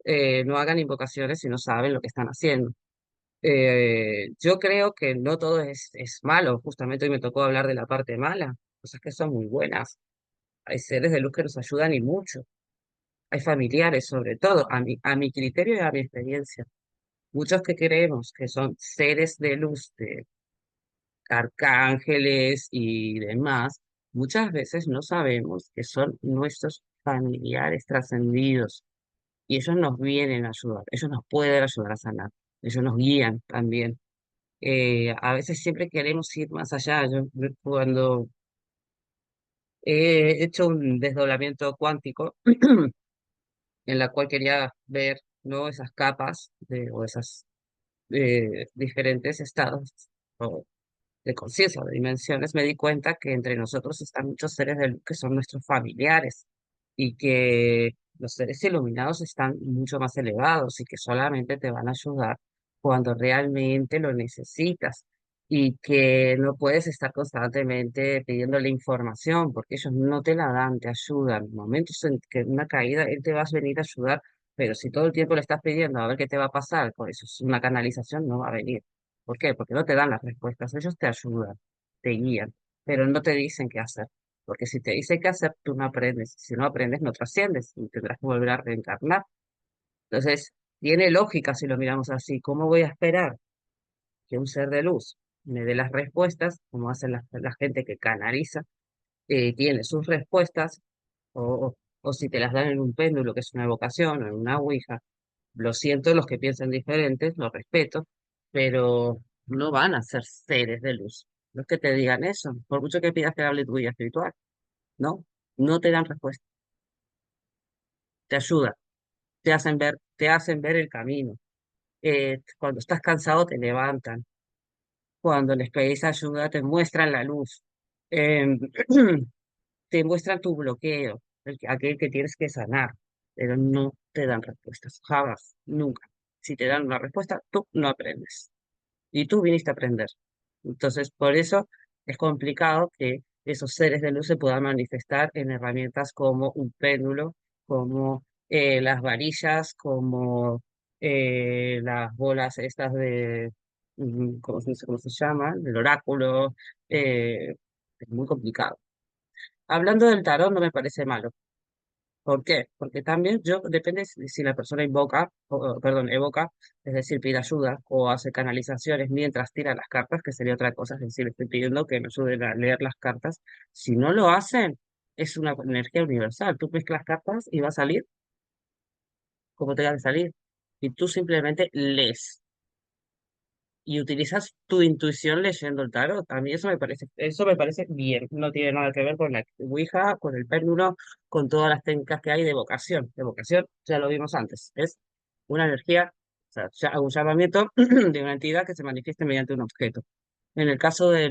No hagan invocaciones si no saben lo que están haciendo. Yo creo que no todo es malo. Justamente hoy me tocó hablar de la parte mala, cosas que son muy buenas. Hay seres de luz que nos ayudan y mucho. Hay familiares, sobre todo, a mi criterio y a mi experiencia. Muchos que creemos que son seres de luz, de arcángeles y demás, muchas veces no sabemos que son nuestros familiares trascendidos y ellos nos vienen a ayudar, ellos nos pueden ayudar a sanar, ellos nos guían también. A veces siempre queremos ir más allá. Yo cuando he hecho un desdoblamiento cuántico en la cual quería ver, ¿no? Esas capas o esas diferentes estados o de conciencia o de dimensiones, me di cuenta que entre nosotros están muchos seres de luz que son nuestros familiares y que los seres iluminados están mucho más elevados y que solamente te van a ayudar cuando realmente lo necesitas y que no puedes estar constantemente pidiéndole información porque ellos no te la dan, te ayudan. En momentos en que una caída, él te va a venir a ayudar, pero si todo el tiempo le estás pidiendo a ver qué te va a pasar, por eso es una canalización, no va a venir. ¿Por qué? Porque no te dan las respuestas, ellos te ayudan, te guían, pero no te dicen qué hacer. Porque si te dicen qué hacer, tú no aprendes. Si no aprendes, no trasciendes y tendrás que volver a reencarnar. Entonces, tiene lógica si lo miramos así. ¿Cómo voy a esperar que un ser de luz me dé las respuestas, como hacen la gente que canaliza, tiene sus respuestas, o, o si te las dan en un péndulo, que es una evocación, o en una ouija? Lo siento, los que piensan diferentes, lo respeto, pero no van a ser seres de luz. Los que te digan eso, por mucho que pidas que hable tu guía espiritual, no, no te dan respuesta, te ayudan, te hacen ver el camino. Cuando estás cansado te levantan, cuando les pedís ayuda te muestran la luz, Em, te muestran tu bloqueo, aquel que tienes que sanar, pero no te dan respuestas, jamás, nunca. Si te dan una respuesta, tú no aprendes. Y tú viniste a aprender. Entonces, por eso es complicado que esos seres de luz se puedan manifestar en herramientas como un péndulo, como las varillas, como las bolas estas ¿cómo se llama? Del oráculo. Es muy complicado. Hablando del tarot, no me parece malo. ¿Por qué? Porque también depende si la persona perdón, evoca, es decir, pide ayuda o hace canalizaciones mientras tira las cartas, que sería otra cosa, es decir, estoy pidiendo que me ayuden a leer las cartas. Si no lo hacen, es una energía universal. Tú mezclas cartas y va a salir como tenga que salir. Y tú simplemente lees y utilizas tu intuición leyendo el tarot. A mí eso me parece bien. No tiene nada que ver con la Ouija, con el péndulo, con todas las técnicas que hay de evocación. De evocación, ya lo vimos antes, es una energía, o sea, un llamamiento de una entidad que se manifieste mediante un objeto. En el caso de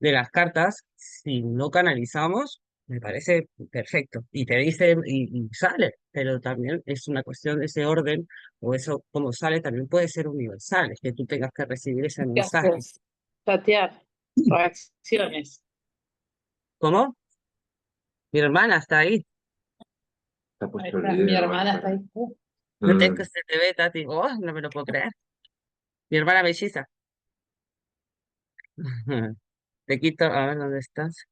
las cartas, si no canalizamos, me parece perfecto. Y te dice, y sale, pero también es una cuestión de ese orden, o eso como sale, también puede ser universal, es que tú tengas que recibir ese ¿Qué mensaje. haces? Chatear, reacciones. ¿Cómo? Mi hermana está ahí. Se ha Ahí puesto el está, mi vídeo hermana está para... ahí. No te que se te ve, Tati. Oh, no me lo puedo creer. Mi hermana melliza. Te quito, a ver dónde estás.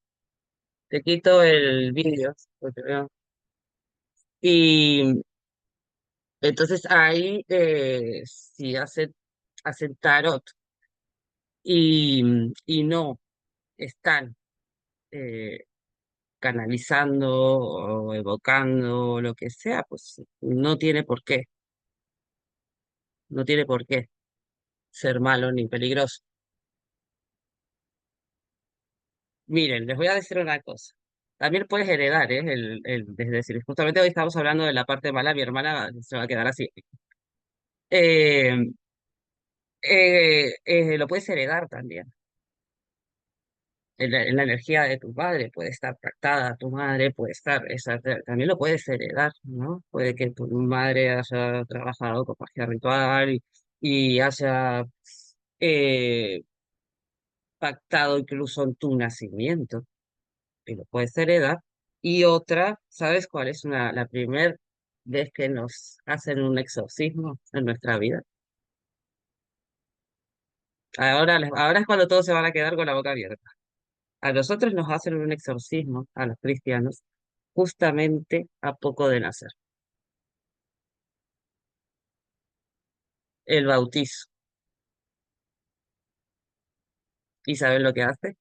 Te quito el vídeo. Porque veo. Y entonces ahí si hacen tarot y no están eh, canalizando o evocando lo que sea, pues no tiene por qué ser malo ni peligroso. Miren, les voy a decir una cosa. También puedes heredar, ¿eh? Es decir, justamente hoy estamos hablando de la parte mala, mi hermana se va a quedar así. Eh, lo puedes heredar también. en la energía de tu padre, puede estar pactada tu madre, puede estar, también lo puedes heredar, ¿no? Puede que tu madre haya trabajado con magia ritual y haya eh, pactado incluso en tu nacimiento, y lo puedes heredar. Y otra, ¿sabes cuál es la primera vez que nos hacen un exorcismo en nuestra vida? Ahora es cuando todos se van a quedar con la boca abierta. A nosotros nos hacen un exorcismo, a los cristianos, justamente a poco de nacer. El bautizo. ¿Y saben lo que hace?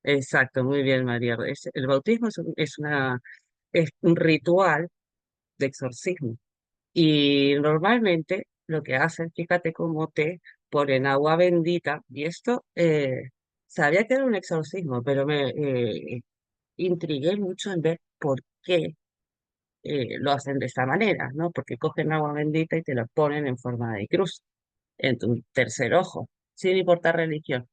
Exacto, muy bien, María. El bautismo es un ritual de exorcismo. Y normalmente lo que hacen, fíjate cómo te ponen agua bendita, y esto sabía que era un exorcismo, pero me intrigué mucho en ver por qué lo hacen de esta manera, ¿no? Porque cogen agua bendita y te la ponen en forma de cruz, en tu tercer ojo, sin importar religión.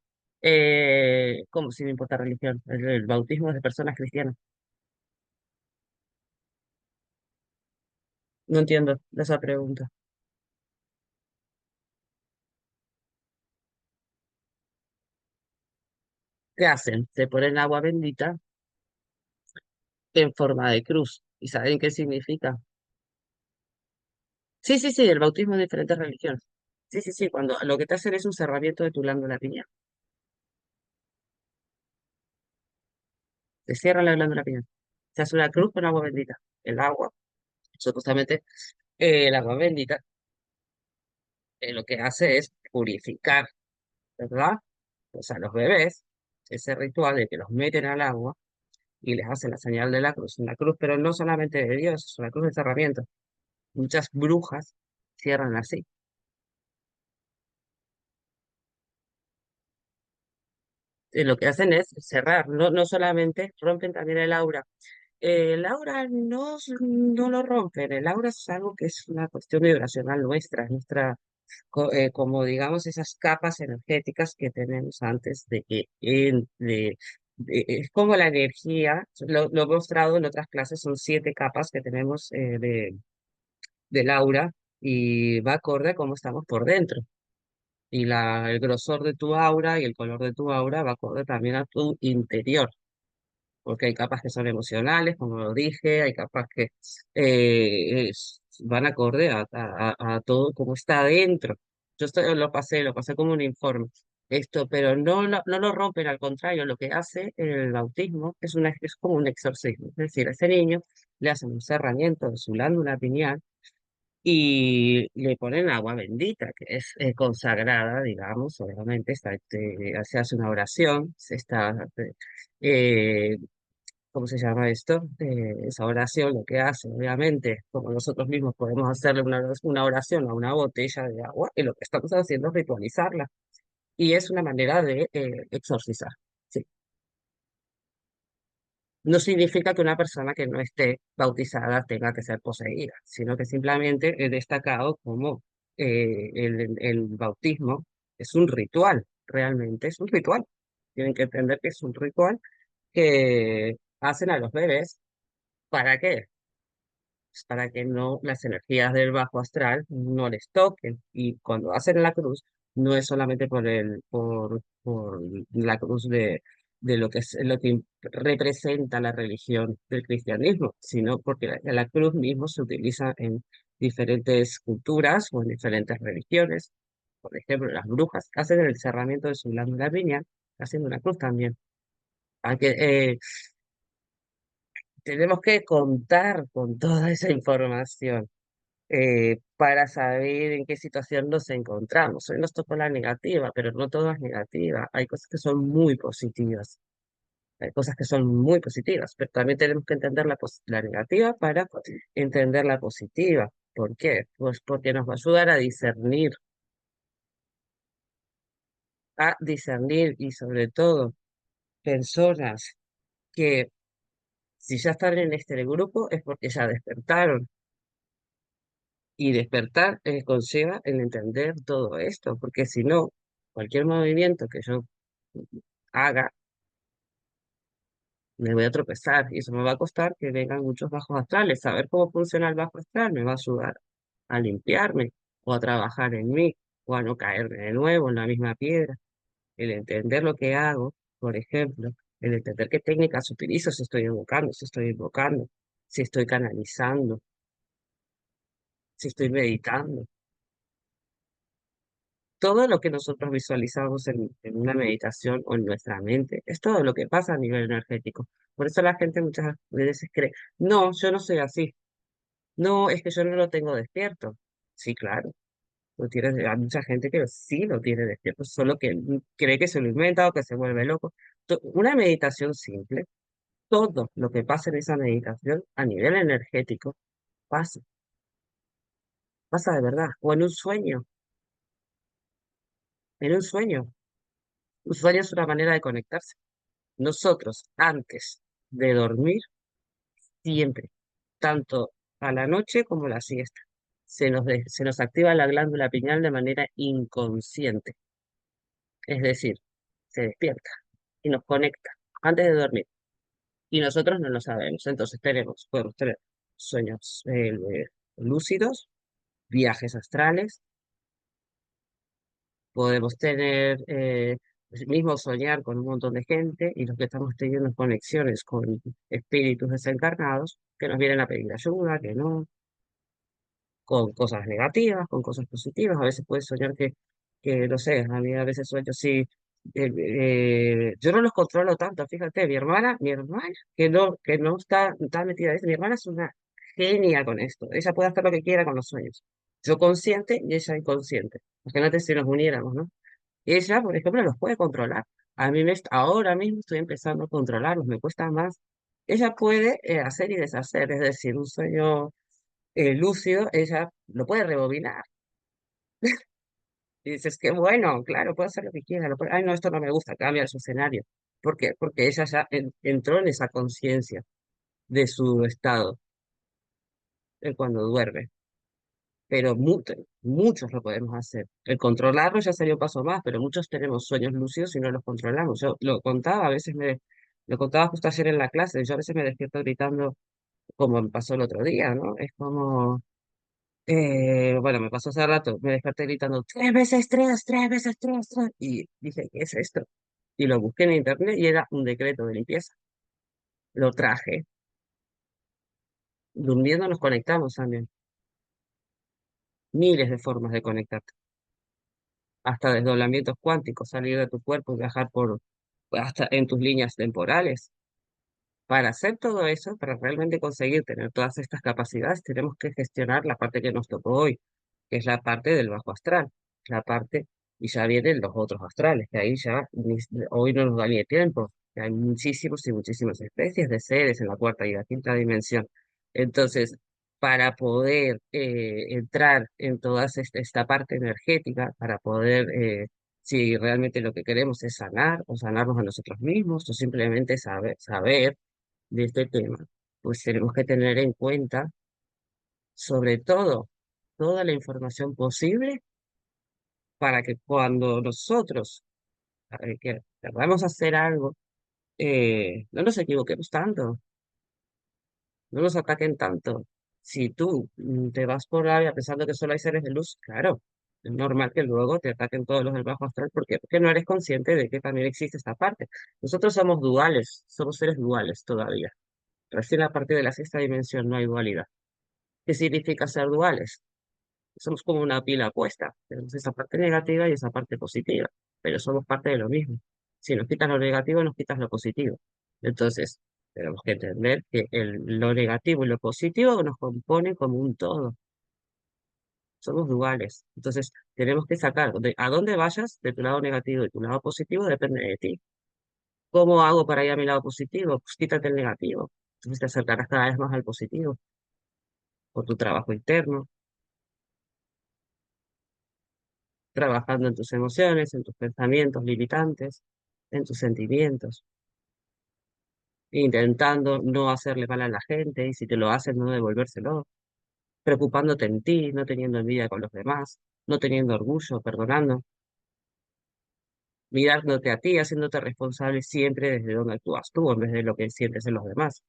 ¿Cómo sin importar religión? El bautismo es de personas cristianas. No entiendo esa pregunta. ¿Qué hacen? Se ponen agua bendita en forma de cruz. ¿Y saben qué significa? Sí, sí, sí, el bautismo de diferentes religiones. Sí, sí, sí, cuando lo que te hacen es un cerramiento de tu glándula pineal. Te cierran la glándula pineal. Se hace una cruz con agua bendita. El agua, supuestamente, el agua bendita, lo que hace es purificar, ¿verdad? Pues a los bebés, ese ritual de que los meten al agua y les hacen la señal de la cruz. Una cruz, pero no solamente de Dios, es una cruz de cerramiento. Muchas brujas cierran así. Lo que hacen es cerrar, no solamente rompen también el aura. El aura no lo rompen, el aura es algo que es una cuestión vibracional nuestra, como digamos esas capas energéticas que tenemos antes de que es como la energía, lo he mostrado en otras clases, son 7 capas que tenemos del aura y va acorde a cómo estamos por dentro. Y el grosor de tu aura y el color de tu aura va acorde también a tu interior, porque hay capas que son emocionales, como lo dije, hay capas que van acorde a todo como está adentro. Lo pasé como un informe. Pero no lo rompen, al contrario, lo que hace el bautismo es como un exorcismo. Es decir, a ese niño le hacen un cerramiento de su glándula pineal y le ponen agua bendita, que es consagrada, digamos, obviamente, se hace una oración, eh, ¿cómo se llama esto? Esa oración lo que hace, obviamente, como nosotros mismos podemos hacerle una oración a una botella de agua, y lo que estamos haciendo es ritualizarla, y es una manera de exorcizar. Sí. No significa que una persona que no esté bautizada tenga que ser poseída, sino que simplemente he destacado como el bautismo es un ritual, realmente es un ritual. Tienen que entender que es un ritual que hacen a los bebés. ¿Para qué? Para que no las energías del bajo astral no les toquen. Y cuando hacen la cruz, no es solamente por la cruz de lo que representa la religión del cristianismo, sino porque la cruz mismo se utiliza en diferentes culturas o en diferentes religiones. Por ejemplo, las brujas hacen el cerramiento de su glándula pineal haciendo una cruz también. Aunque tenemos que contar con toda esa información para saber en qué situación nos encontramos. Hoy nos tocó la negativa, pero no todo es negativa. Hay cosas que son muy positivas. Hay cosas que son muy positivas, pero también tenemos que entender la negativa para entender la positiva. ¿Por qué? Pues porque nos va a ayudar a discernir y sobre todo personas que si ya están en este grupo es porque ya despertaron. Y despertar conlleva el entender todo esto, porque si no, cualquier movimiento que yo haga me voy a tropezar y eso me va a costar que vengan muchos bajos astrales. Saber cómo funciona el bajo astral me va a ayudar a limpiarme o a trabajar en mí o a no caerme de nuevo en la misma piedra. El entender lo que hago, por ejemplo, el entender qué técnicas utilizo, si estoy invocando, si estoy canalizando, si estoy meditando. Todo lo que nosotros visualizamos en una meditación o en nuestra mente es todo lo que pasa a nivel energético. Por eso la gente muchas veces cree, no, yo no soy así. No, es que yo no lo tengo despierto. Sí, claro. Hay mucha gente que sí lo tiene despierto, solo que cree que se lo inventa o que se vuelve loco. Una meditación simple, todo lo que pasa en esa meditación a nivel energético pasa, pasa de verdad. O en un sueño. Un sueño es una manera de conectarse. Nosotros, antes de dormir, siempre, tanto a la noche como a la siesta, se nos activa la glándula pineal de manera inconsciente. Es decir, se despierta y nos conecta antes de dormir. Y nosotros no lo sabemos. Entonces podemos tener sueños lúcidos, viajes astrales, podemos tener, mismo soñar con un montón de gente y los que estamos teniendo conexiones con espíritus desencarnados que nos vienen a pedir ayuda, que no, con cosas negativas, con cosas positivas. A veces puedes soñar no sé, a mí a veces sueño sí. Yo no los controlo tanto, fíjate, mi hermana que no está metida en eso, mi hermana es una genia con esto, ella puede hacer lo que quiera con los sueños. Yo consciente y ella inconsciente. Imagínate si nos uniéramos, ¿no? Ella, por ejemplo, los puede controlar. Ahora mismo estoy empezando a controlarlos, me cuesta más. Ella puede hacer y deshacer, es decir, un sueño lúcido, ella lo puede rebobinar. Y dices, qué bueno, claro, puede hacer lo que quiera. Ay, no, esto no me gusta, cambia su escenario. ¿Por qué? Porque ella ya entró en esa conciencia de su estado cuando duerme. Pero muchos lo podemos hacer. El controlarlo ya sería un paso más, pero muchos tenemos sueños lúcidos y no los controlamos. Yo lo contaba, lo contaba justo ayer en la clase, yo a veces me despierto gritando como me pasó el otro día, ¿no? Es como, bueno, me pasó hace rato, me desperté gritando 3 veces 3, 3 veces 3, 3, y dije, ¿qué es esto? Y lo busqué en internet y era un decreto de limpieza. Lo traje. Durmiendo nos conectamos también. Miles de formas de conectarte. Hasta desdoblamientos cuánticos, salir de tu cuerpo y viajar hasta en tus líneas temporales. Para hacer todo eso, para realmente conseguir tener todas estas capacidades, tenemos que gestionar la parte que nos tocó hoy, que es la parte del bajo astral, la parte, y ya vienen los otros astrales, que ahí ya hoy no nos da ni el tiempo, que hay muchísimos y muchísimas especies de seres en la cuarta y la quinta dimensión. Entonces, para poder entrar en toda esta parte energética, para poder, si realmente lo que queremos es sanar o sanarnos a nosotros mismos, o simplemente saber de este tema, pues tenemos que tener en cuenta, sobre todo, toda la información posible para que cuando nosotros queramos hacer algo, no nos equivoquemos tanto, no nos ataquen tanto. Si tú te vas por área pensando que solo hay seres de luz, claro, es normal que luego te ataquen todos los del bajo astral. ¿Por qué? Porque no eres consciente de que también existe esta parte. Nosotros somos duales, somos seres duales todavía. Recién a partir de la sexta dimensión no hay dualidad. ¿Qué significa ser duales? Somos como una pila opuesta. Tenemos esa parte negativa y esa parte positiva, pero somos parte de lo mismo. Si nos quitas lo negativo, nos quitas lo positivo. Entonces, tenemos que entender que lo negativo y lo positivo nos componen como un todo. Somos duales. Entonces, tenemos que sacar, a dónde vayas, de tu lado negativo y tu lado positivo, depende de ti. ¿Cómo hago para ir a mi lado positivo? Pues quítate el negativo. Entonces te acercarás cada vez más al positivo, por tu trabajo interno, trabajando en tus emociones, en tus pensamientos limitantes, en tus sentimientos, intentando no hacerle mal a la gente y si te lo hacen no devolvérselo, preocupándote en ti, no teniendo envidia con los demás, no teniendo orgullo, perdonando. mirándote a ti, haciéndote responsable siempre desde donde actúas tú, en vez de lo que sientes en los demás.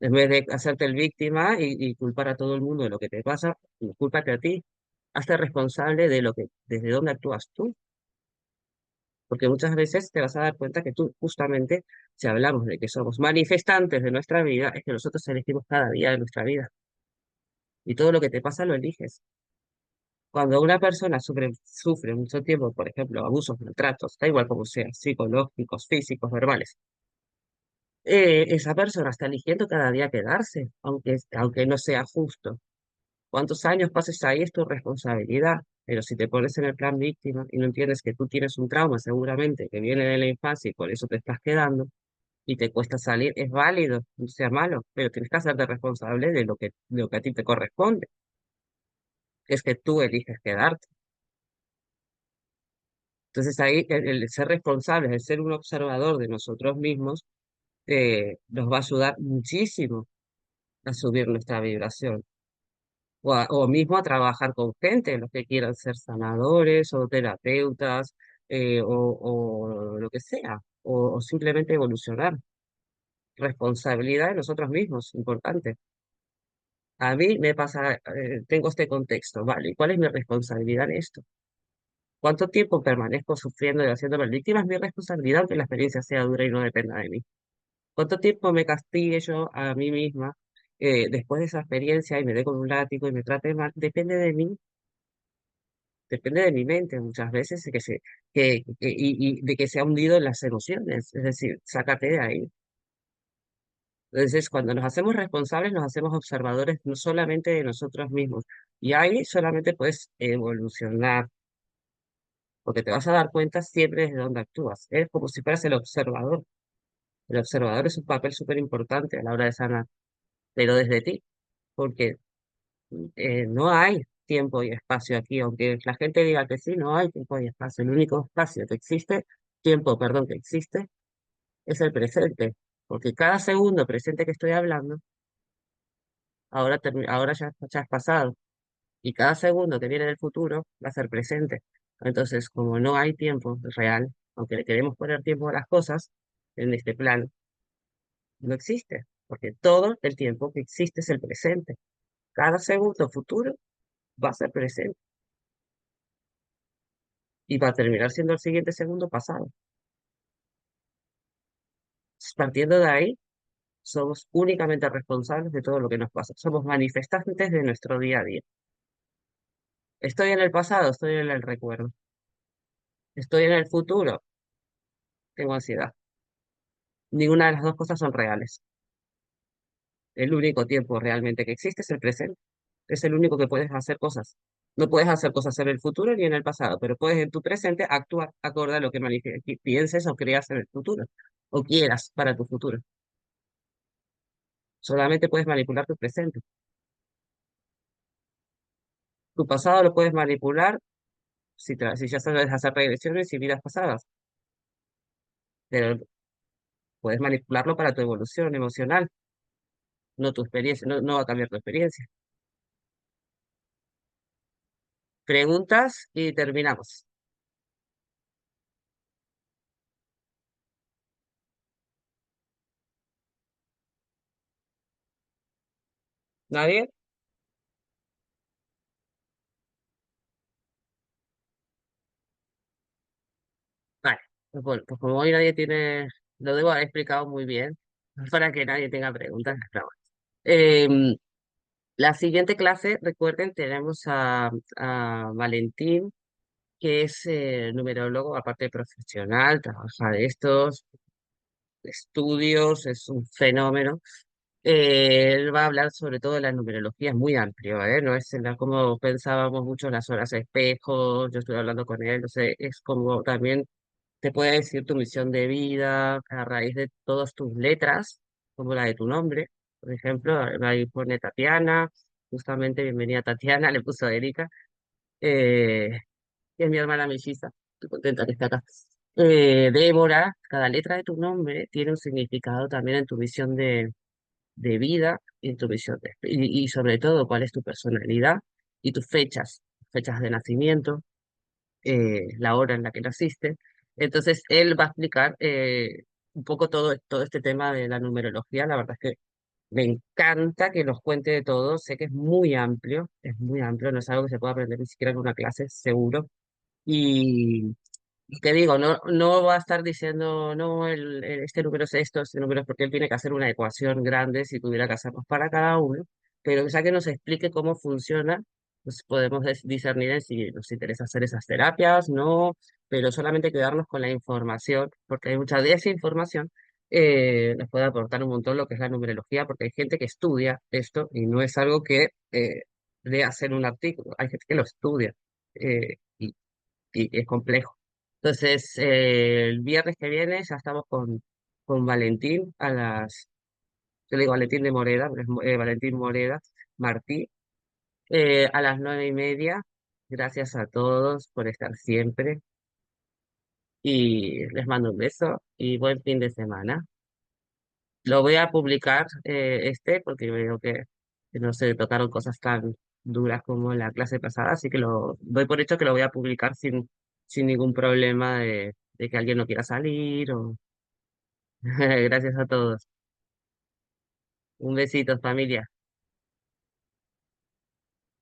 En vez de hacerte el víctima y culpar a todo el mundo de lo que te pasa, cúlpate a ti. Hazte responsable de lo que, desde dónde actúas tú. Porque muchas veces te vas a dar cuenta que tú, justamente, si hablamos de que somos manifestantes de nuestra vida, es que nosotros elegimos cada día de nuestra vida. Y todo lo que te pasa lo eliges. Cuando una persona sufre mucho tiempo, por ejemplo, abusos, maltratos, da igual como sea, psicológicos, físicos, verbales, esa persona está eligiendo cada día quedarse, aunque no sea justo. Cuántos años pases ahí es tu responsabilidad, pero si te pones en el plan víctima y no entiendes que tú tienes un trauma seguramente que viene de la infancia y por eso te estás quedando y te cuesta salir, es válido, no sea malo, pero tienes que hacerte responsable de lo que a ti te corresponde, que es que tú eliges quedarte. Entonces ahí el ser responsable, el ser un observador de nosotros mismos, nos va a ayudar muchísimo a subir nuestra vibración. O mismo a trabajar con gente, los que quieran ser sanadores o terapeutas, o lo que sea, o simplemente evolucionar. Responsabilidad de nosotros mismos, importante. A mí me pasa, tengo este contexto, ¿vale? ¿Y cuál es mi responsabilidad en esto? ¿Cuánto tiempo permanezco sufriendo y haciéndome víctima? Es mi responsabilidad, aunque la experiencia sea dura y no dependa de mí. ¿Cuánto tiempo me castigue yo a mí misma después de esa experiencia y me dé con un látigo y me trate mal? Depende de mí. Depende de mi mente muchas veces y de que se ha hundido en las emociones, es decir, sácate de ahí. Entonces, cuando nos hacemos responsables, nos hacemos observadores no solamente de nosotros mismos, y ahí solamente puedes evolucionar, porque te vas a dar cuenta siempre desde dónde actúas. Es como si fueras el observador. El observador es un papel súper importante a la hora de sanar, pero desde ti, porque no hay tiempo y espacio aquí, aunque la gente diga que sí, no hay tiempo y espacio. El único espacio que existe, tiempo, perdón, que existe, es el presente, porque cada segundo presente que estoy hablando, ahora ya es pasado, y cada segundo que viene del futuro va a ser presente. Entonces, como no hay tiempo real, aunque le queremos poner tiempo a las cosas, en este plan no existe, porque todo el tiempo que existe es el presente. Cada segundo futuro va a ser presente y va a terminar siendo el siguiente segundo pasado. Partiendo de ahí, somos únicamente responsables de todo lo que nos pasa. Somos manifestantes de nuestro día a día. Estoy en el pasado, estoy en el recuerdo. Estoy en el futuro, tengo ansiedad. Ninguna de las dos cosas son reales. El único tiempo realmente que existe es el presente. Es el único que puedes hacer cosas. No puedes hacer cosas en el futuro ni en el pasado, pero puedes en tu presente actuar acorde a lo que pienses o creas en el futuro, o quieras para tu futuro. Solamente puedes manipular tu presente. Tu pasado lo puedes manipular si ya sabes hacer regresiones y vidas pasadas, pero puedes manipularlo para tu evolución emocional, no tu experiencia, no va a cambiar tu experiencia. Preguntas y terminamos. ¿Nadie? Vale, pues, bueno, pues como hoy nadie tiene, lo debo haber explicado muy bien, para que nadie tenga preguntas. No. Em, la siguiente clase, recuerden, tenemos a Valentín, que es numerólogo, aparte de profesional, trabaja de estos estudios, es un fenómeno. Él va a hablar sobre todo de la numerología, es muy amplio, ¿eh? No es como pensábamos mucho las horas de espejo, yo estoy hablando con él, no sé, es como también te puede decir tu misión de vida a raíz de todas tus letras, como la de tu nombre. Por ejemplo, ahí pone Tatiana, justamente bienvenida Tatiana, le puso Erika, eh, que es mi hermana melliza, estoy contenta que esté acá. Débora, cada letra de tu nombre tiene un significado también en tu misión de vida y en tu misión y sobre todo cuál es tu personalidad y tus fechas de nacimiento, la hora en la que naciste. Entonces, él va a explicar un poco todo este tema de la numerología. La verdad es que me encanta que nos cuente de todo. Sé que es muy amplio, no es algo que se pueda aprender ni siquiera en una clase, seguro. Y que digo, no va a estar diciendo, no, este número es esto, este número es porque él tiene que hacer una ecuación grande si tuviera que hacerlos para cada uno, pero ya que nos explique cómo funciona, pues podemos discernir en si nos interesa hacer esas terapias, no, pero solamente quedarnos con la información, porque hay mucha desinformación, nos puede aportar un montón lo que es la numerología, porque hay gente que estudia esto y no es algo que lea hacer un artículo, hay gente que lo estudia. Y es complejo. Entonces, el viernes que viene ya estamos con Valentín yo le digo Valentín de Moreda, pero es Valentín Moreda, Martí, a las 9:30. Gracias a todos por estar siempre y les mando un beso y buen fin de semana. Lo voy a publicar porque veo que no se tocaron cosas tan duras como la clase pasada, así que lo doy por hecho que lo voy a publicar sin ningún problema de que alguien no quiera salir o gracias a todos. Un besito, familia.